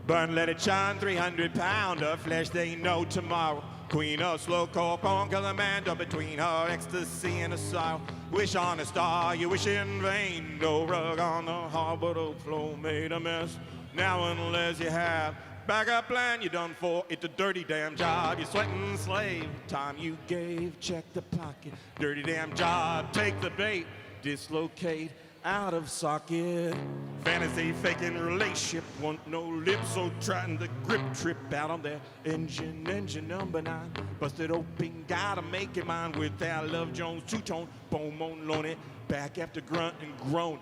Burn, let it shine, 300-pound of flesh, they know tomorrow. Queen of slow coke on Kilimanjaro, between her ecstasy and a sorrow. Wish on a star, you wish in vain. No rug on the harbor, oak floor made a mess. Now unless you have backup plan, you done for. It's a dirty damn job, you sweating slave. Time you gave, check the pocket. Dirty damn job, take the bait, dislocate. out of socket. Fantasy faking relationship, want no lips, so trying to grip trip out on their engine number 9. Busted open, gotta make it mine with that Love Jones two-tone, boom on lonely, back after grunt and groan.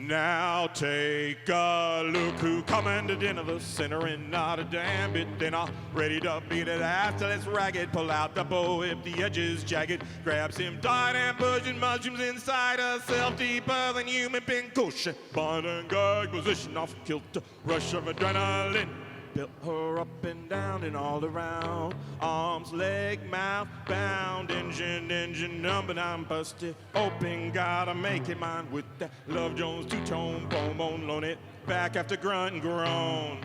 Now take a look who commanded in the center and not a damn bit. Then I'm ready to beat it after it's ragged. Pull out the bow if the edge is jagged. Grabs him tight and pushing mushrooms inside herself deeper than human pincushion. Bind and gag position off kilter. Rush of adrenaline. Built her up and down and all around. Arms, leg, mouth, bound. Engine number 9 busted open. Gotta make it mine with that Love Jones two-tone, boom on it. Back after grunt and groan.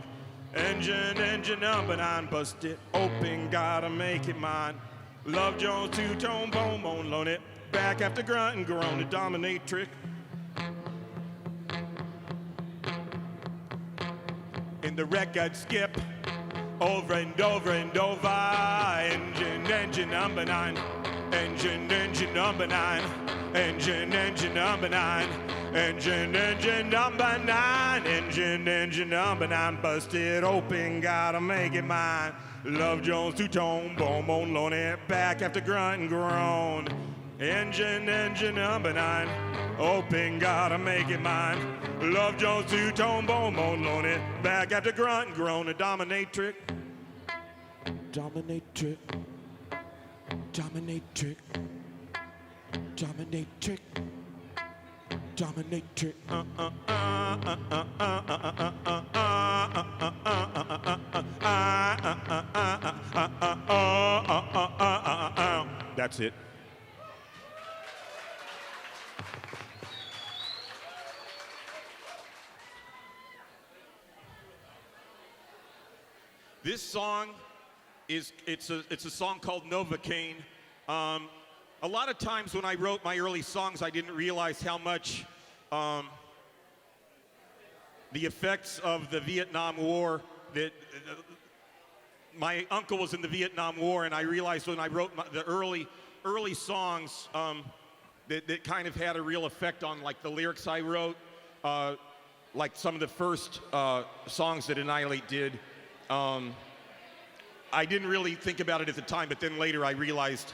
Engine number 9 busted open. Gotta make it mine. Love Jones two-tone, boom on it. Back after grunt and groan. The dominatrix. In the record skip, over and over and over. Engine number 9. Engine number 9. Engine number 9. Engine number 9. Engine number 9. Busted open, gotta make it mine. Love Jones two-tone, boom on lonely. Back after grunt and groan. Engine number 9. Open, gotta make it mine. Love Jones two-tone, boom on lonely. Back after grunt and groan. A dominatrix. Dominatrix. Dominatrix. Dominatrix. Dominatrix. That's it. This song it's a song called Novocaine. A lot of times when I wrote my early songs, I didn't realize how much the effects of the Vietnam War that my uncle was in the Vietnam War, and I realized when I wrote the early songs that kind of had a real effect on like the lyrics I wrote, like some of the first songs that Annihilate did. I didn't really think about it at the time, but then later I realized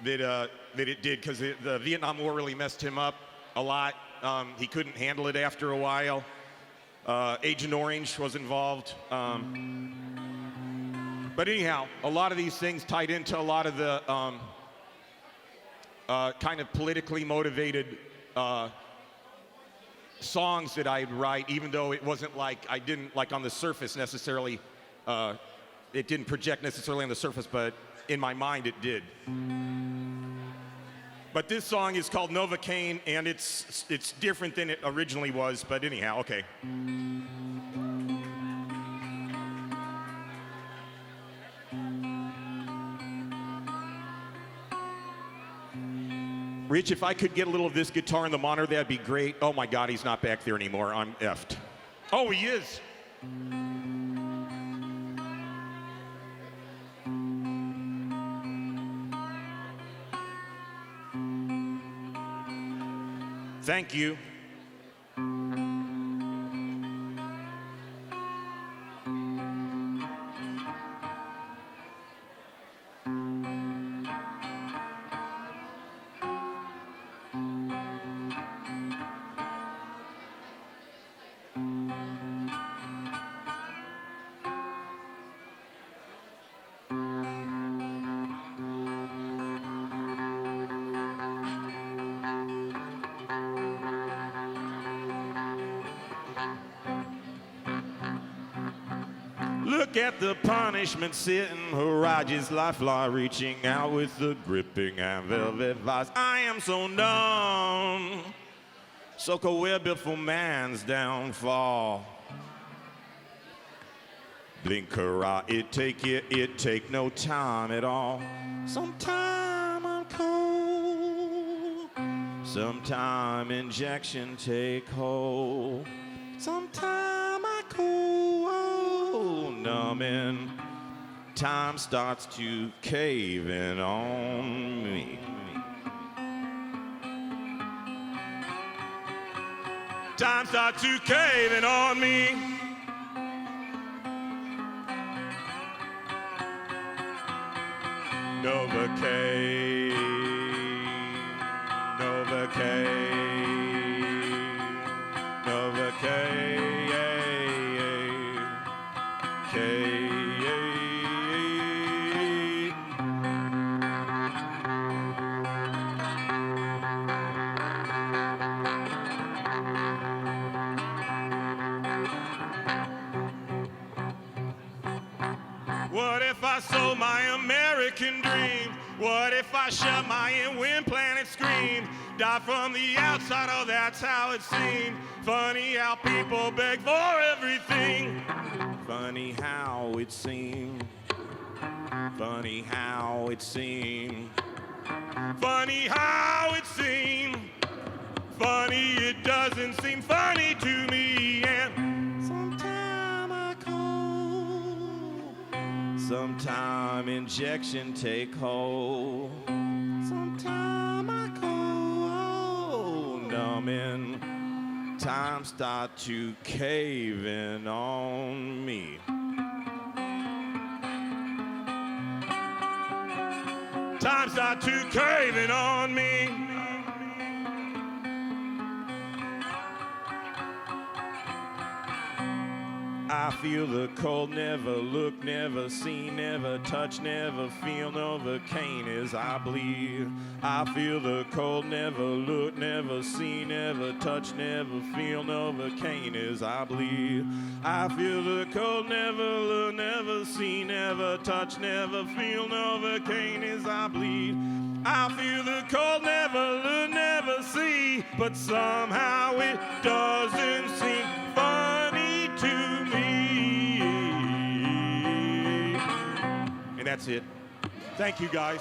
that it did, because the Vietnam War really messed him up a lot. He couldn't handle it after a while. Agent Orange was involved. But anyhow, a lot of these things tied into a lot of the kind of politically motivated songs that I'd write, even though it wasn't like, I didn't like on the surface necessarily, it didn't project necessarily on the surface, but in my mind it did. But this song is called Novocaine, and it's different than it originally was, but anyhow, okay. Rich, if I could get a little of this guitar in the monitor, that'd be great. Oh my God, he's not back there anymore. I'm effed. Oh, he is. Thank you. Look at the punishment sitting, Horage's lifeline reaching out with the gripping and velvet vibes. I am so numb, so cold we're built for man's downfall. Blinker eye, it take no time at all. Sometime I'm cold, sometime injection take hold. Sometime I cold, numbing. Time starts to cave in on me. Time starts to cave in on me. Novocaine, Novocaine, Novocaine, What if I sold my American dream? What if I shut my in when planets scream? Die from the outside, oh that's how it seemed. Funny how people beg for everything. Funny how it seemed. Funny how it seemed. Funny how it seemed. Funny it doesn't seem funny to me. And sometime I cold, sometime injection take hold. Sometime I cold, numbing. Time start to cave in on me. Time start to cave in on me. I feel the cold, never look, never see, never touch, never feel Novocaine as I bleed. I feel the cold, never look, never see, never touch, never feel Novocaine as I bleed. I feel the cold, never look, never see, never touch, never feel Novocaine as I bleed. I feel the cold, never look, never see, but somehow it doesn't seem funny to me. And that's it. Thank you, guys.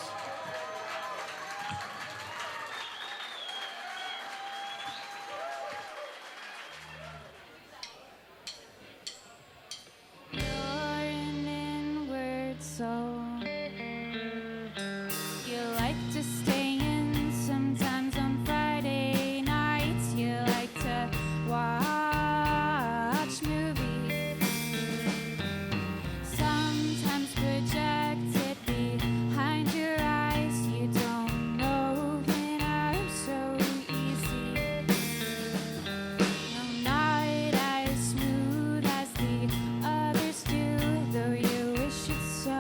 You're an inward soul. You like to stay in sometimes on Friday nights. You like to watch movies. Sometimes projected behind your eyes. You don't know when I'm so easy. No, not as smooth as the others do, though you wish it so.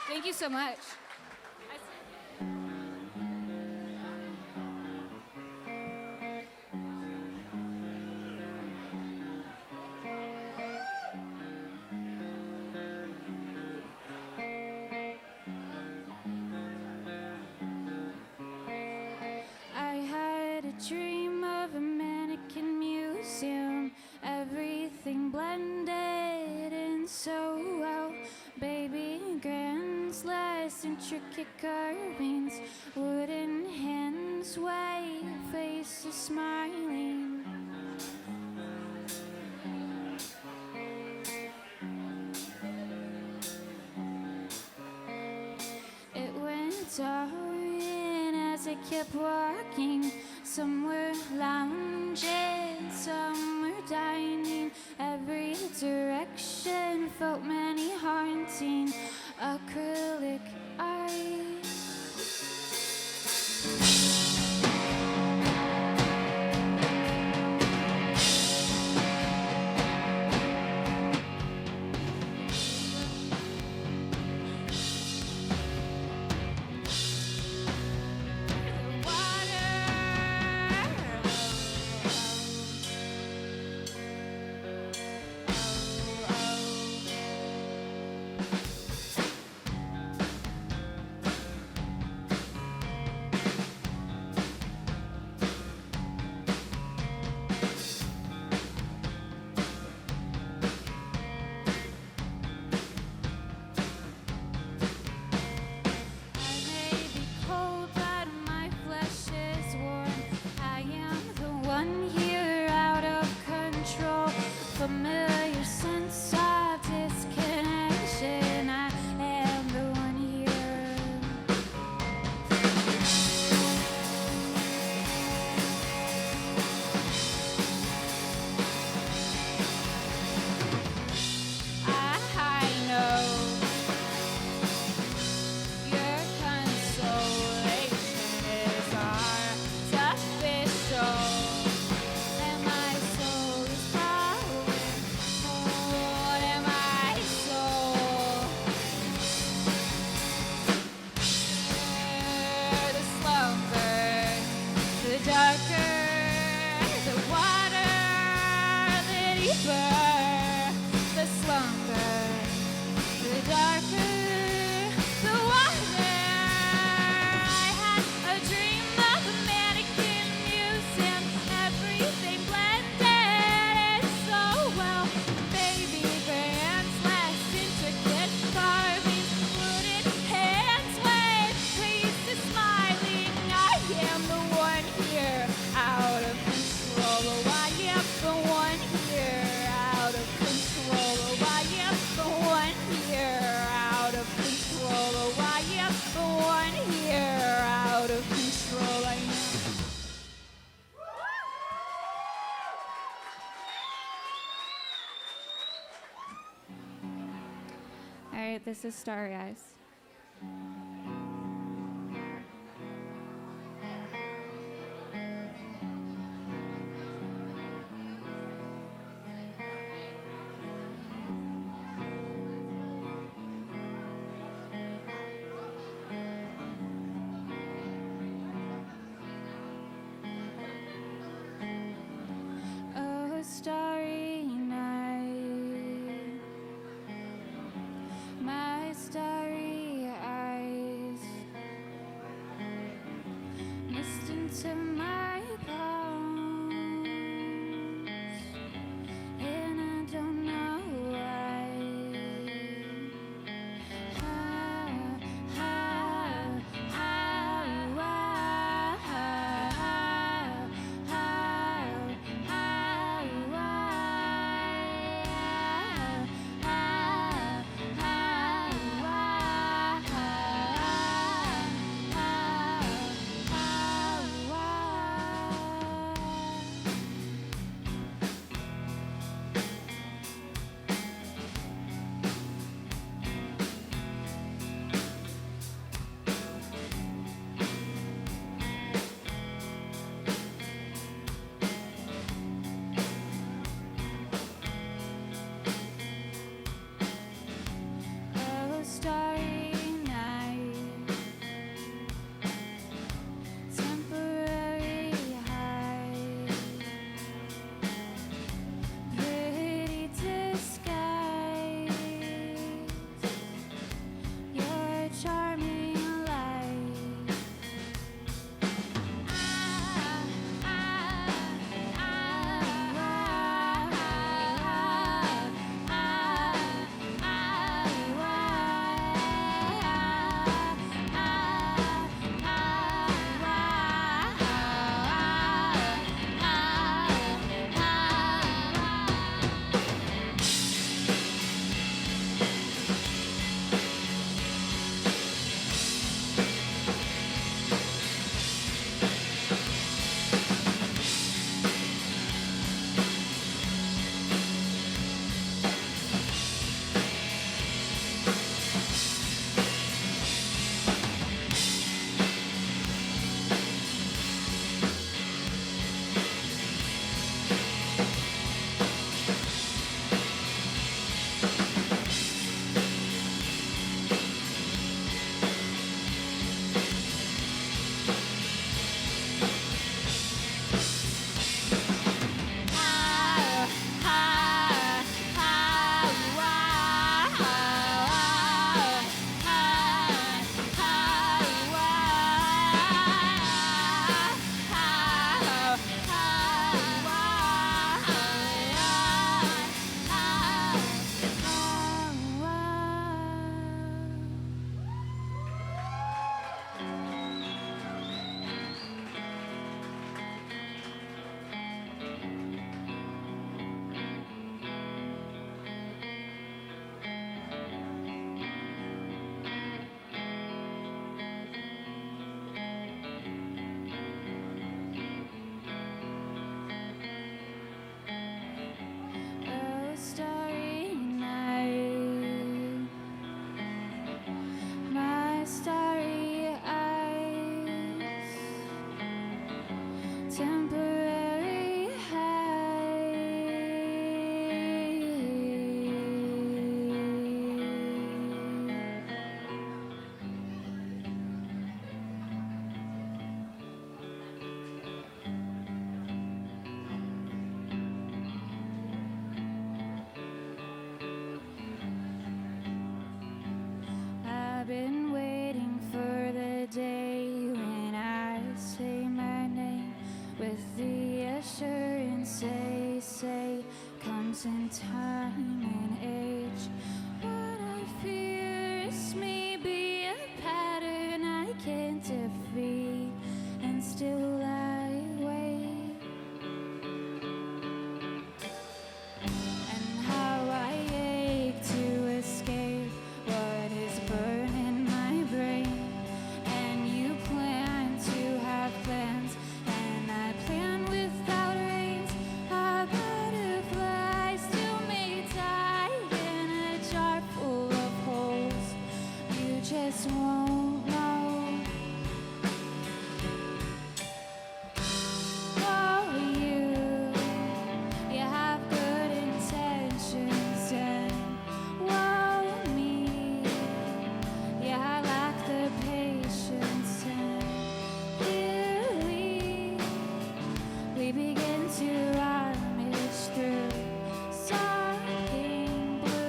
Thank you so much. I had a dream of a mannequin museum, everything blended in so well. Baby grand slice, intricate carvings, wooden hands, white faces smiling. It went dark as I kept walking. Some were lounging, some were dining. Every direction felt many haunting acrylic eyes. Familiar sense of disconnection. I am the one here. I know your consolation is artificial. And my soul is growing cold in my soul. The slumber, the darker, the water, the deeper. The slumber, the darker, the water. I had a dream of a mannequin museum, everything blended so well. Baby bands, less intricate carvings, wooden hands, wave faces smiling. I am the one here, out of control. Oh, I am the one here, out of control. Oh, I am the one here, out of control. Oh, I am the one here, out of control. I am. All right, this is Starry Eyes. Oh, starry night, my starry eyes mist into my palms, and I don't know why. just won't know. Oh, you have good intentions, and whoa, me, yeah, I lack the patience, and here we begin to rummage through something blue.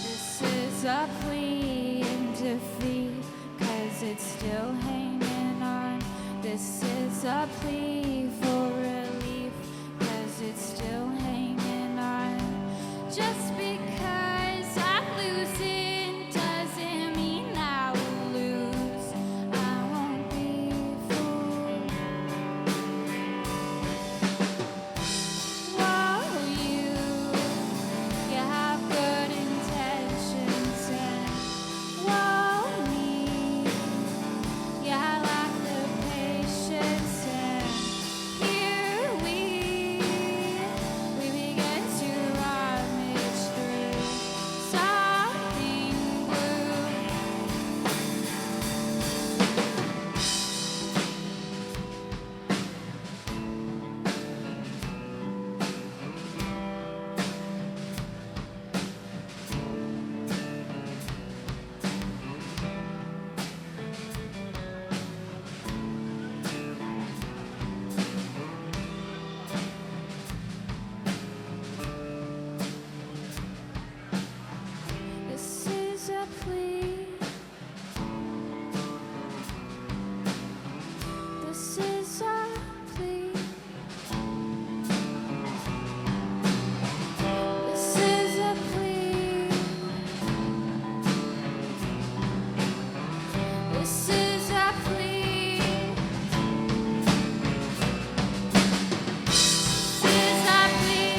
This is a plea in defeat, 'cause it's still hanging on. This is a plea for relief, 'cause it's still hanging on. Just because I'm losing doesn't mean I will lose. I won't be fooled. Whoa, you have good intentions, and whoa, me, yeah, I lack the patience, and here we begin to rummage through something blue. This is a plea. This is a plea. This is a plea. This is a plea. This is a plea.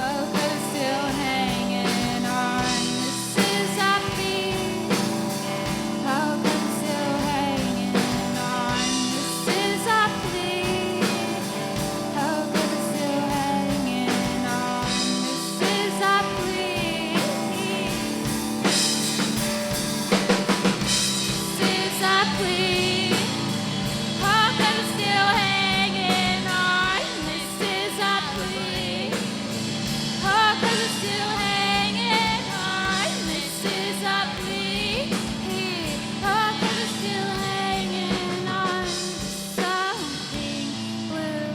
Oh, 'cause still hanging on. This is a plea. Oh, 'cause still hanging on. This is a plea. Oh, 'cause still hanging on. This is a plea. This is a plea. Oh, 'cause still hanging on. This is a plea. Oh, 'cause it's still hanging on. This is a plea. Oh, 'cause it's still hanging on. Something blue.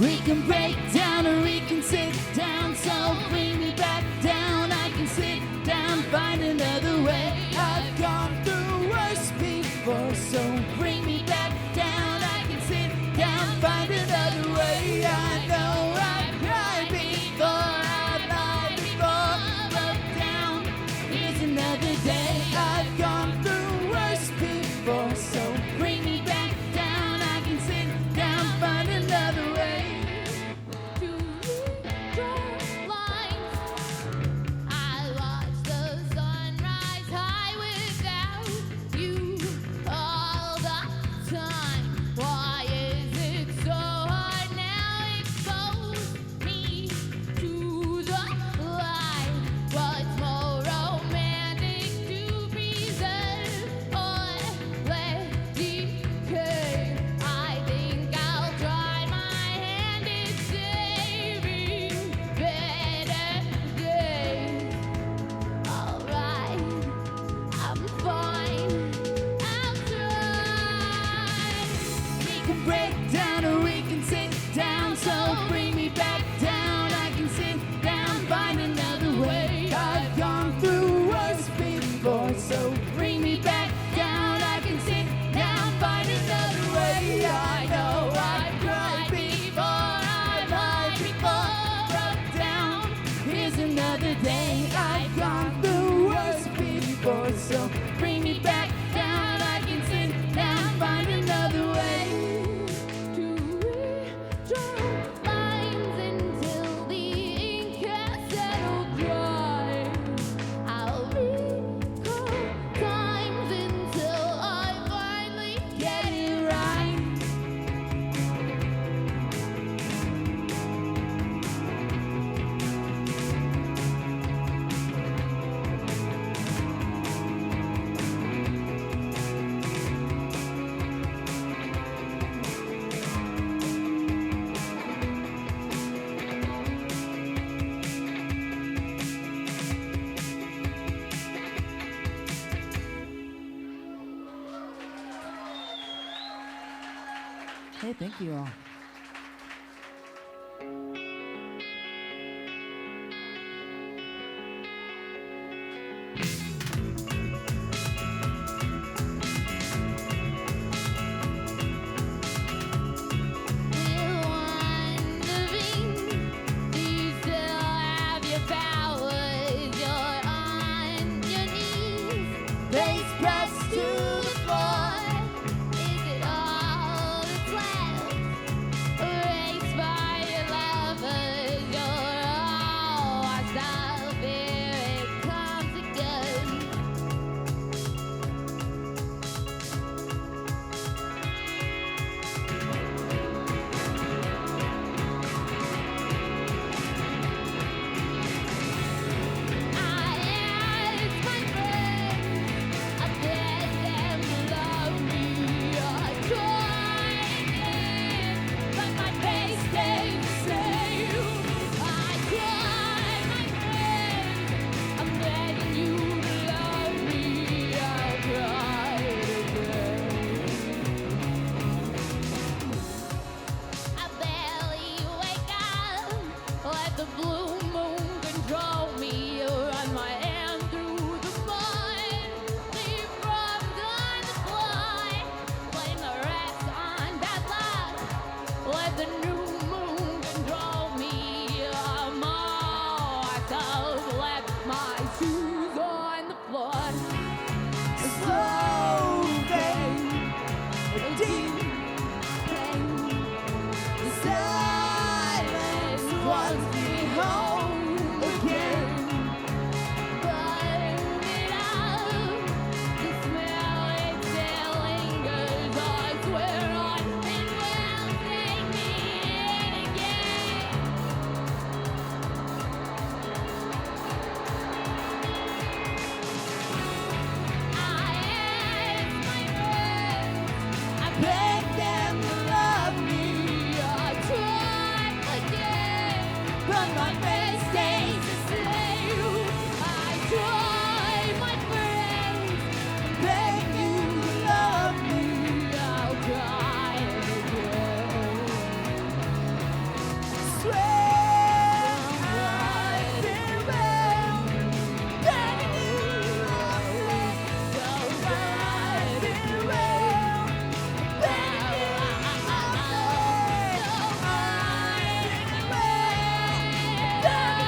We can break down or we can sit down, so bring me back down. I can sit down, find another way. I've gone through worse before, so bring me back down. I can sit down, find another way. Okay, thank you all. Yeah.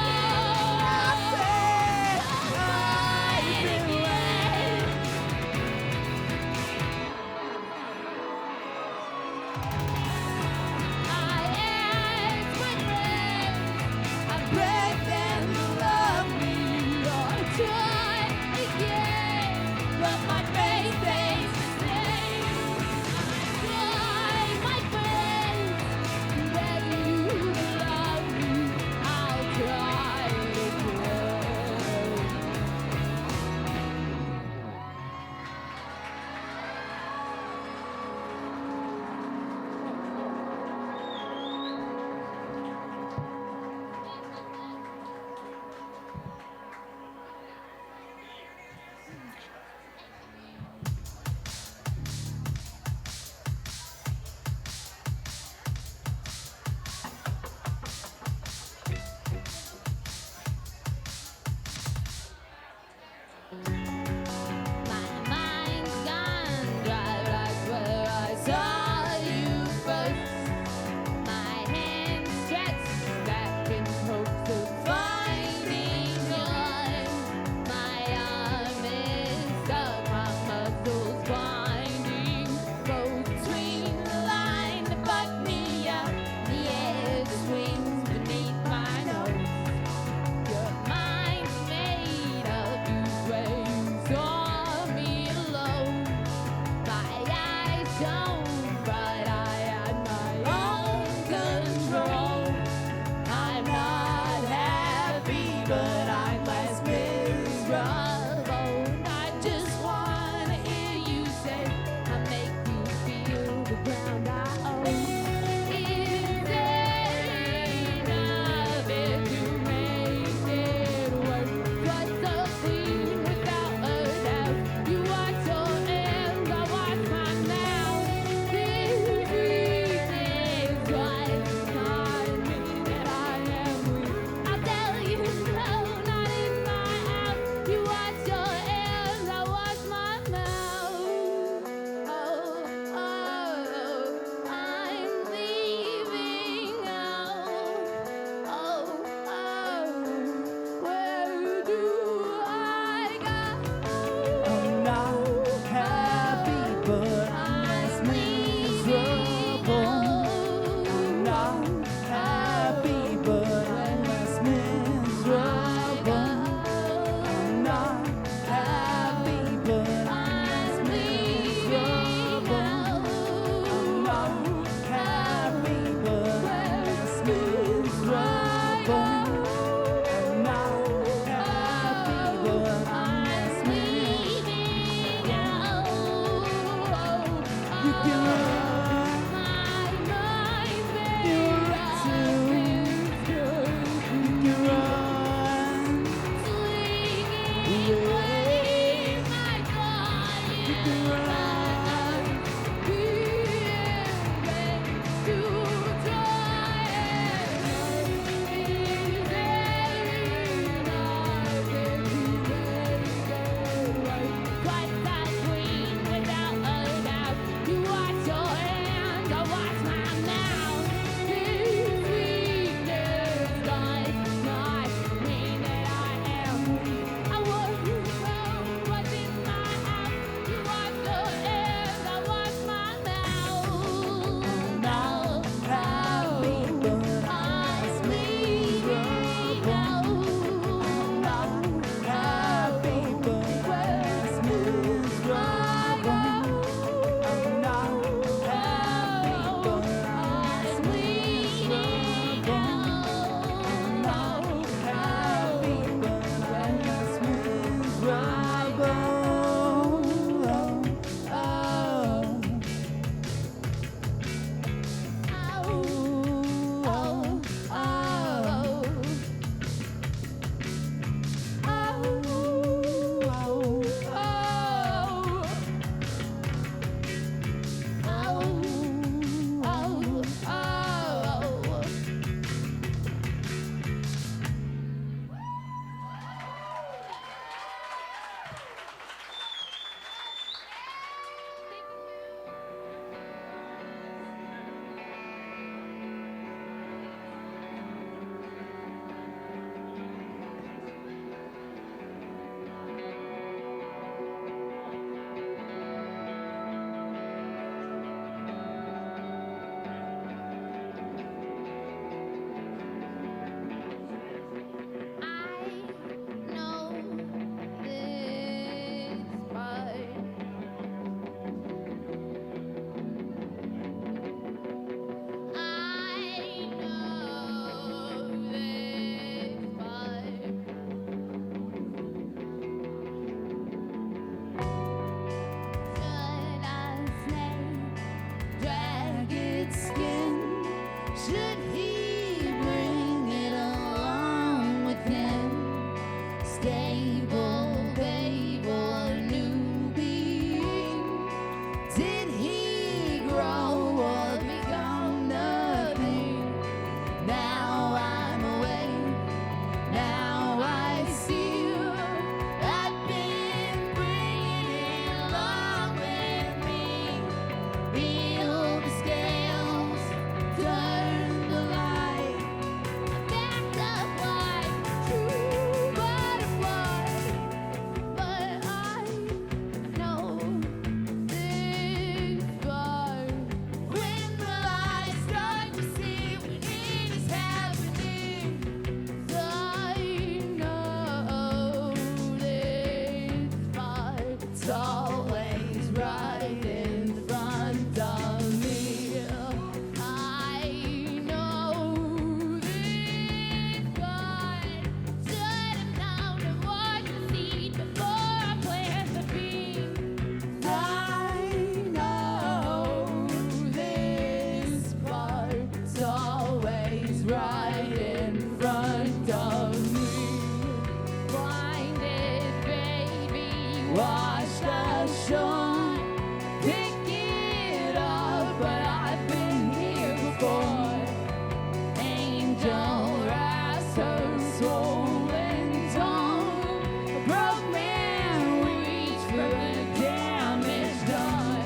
don't rise her swollen tongue. A broke man reach for the damage done.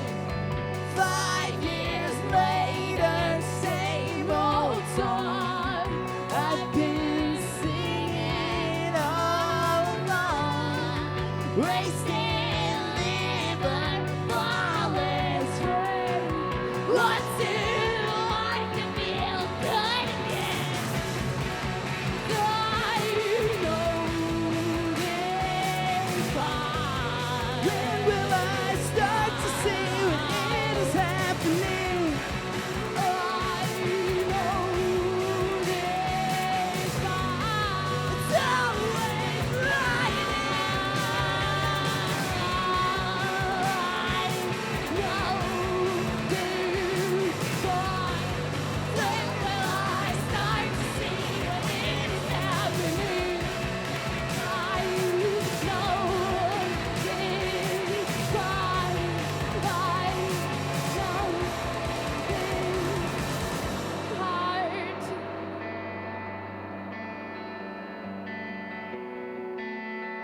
5 years later, same old song. I've been singing all along. Wasting liver, flawless friend. What's it like to feel good again? I know this fine. When will I start to see when it is happening? I know this fine. It's always lying.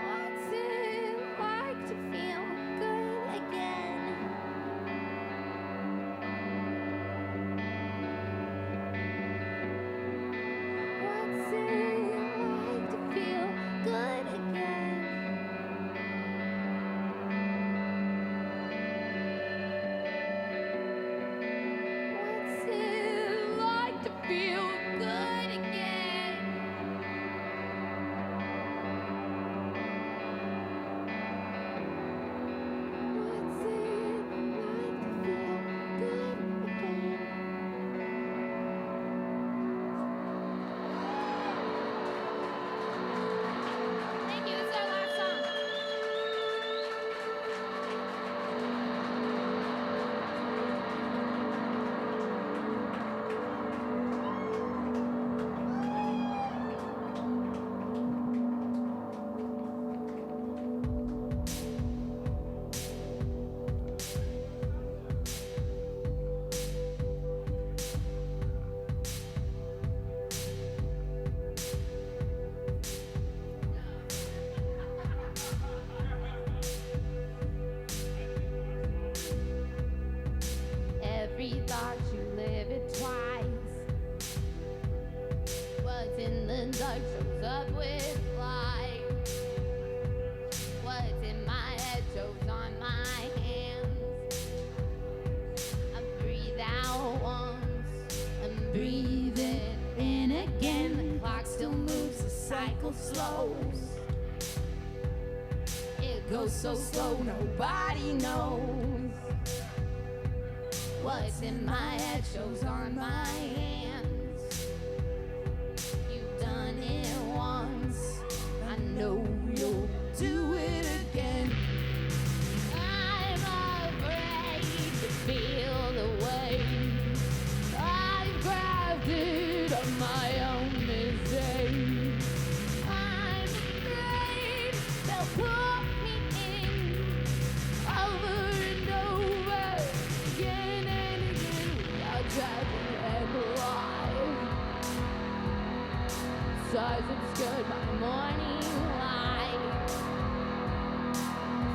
What's it like to feel good again? What's it like to feel good again? What's it like to feel good again? What's it like to feel good again? Thank you. This is our last song. Every thought you live it twice. What's in the dark shows up with light. What's in my head shows on my hands. I breathe out once, I'm breathing in again. The clock still moves, the cycle slows. It goes so slow, nobody knows. What's in my head shows on my hands. You've done it once, I know you'll do it again. I'm afraid to feel the weight I've crafted of my own mistake. I'm afraid they'll put me in over and over again and again without driving and alive. Stars obscured by morning light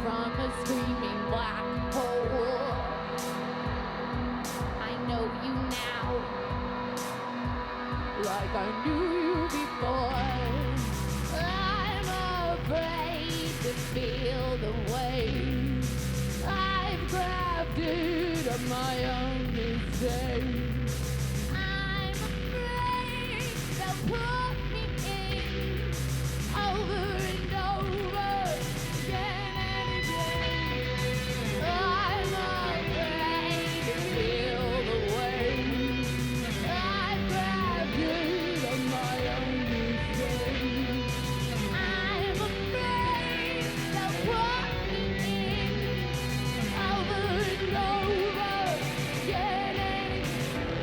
from a screaming black hole. I know you now, like I knew you before. I'm afraid to feel the weight I've crafted of my own mistake. I'm afraid they'll put me in over and over again and again. I'm afraid to feel the weight I've crafted of my own mistake. I'm afraid they'll put me in over and over again and again.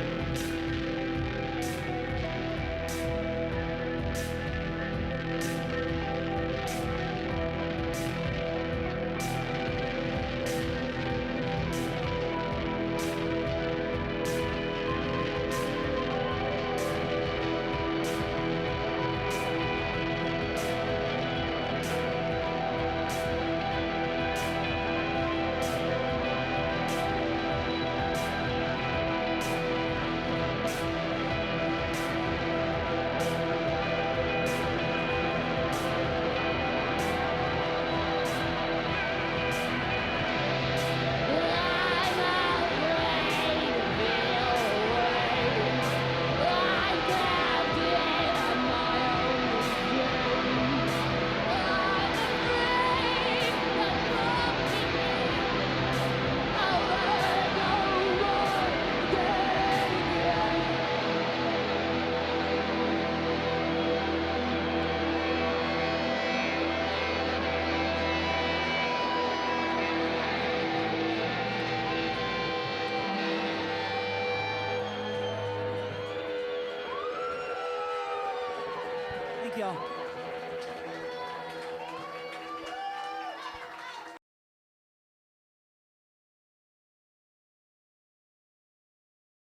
Thank y'all.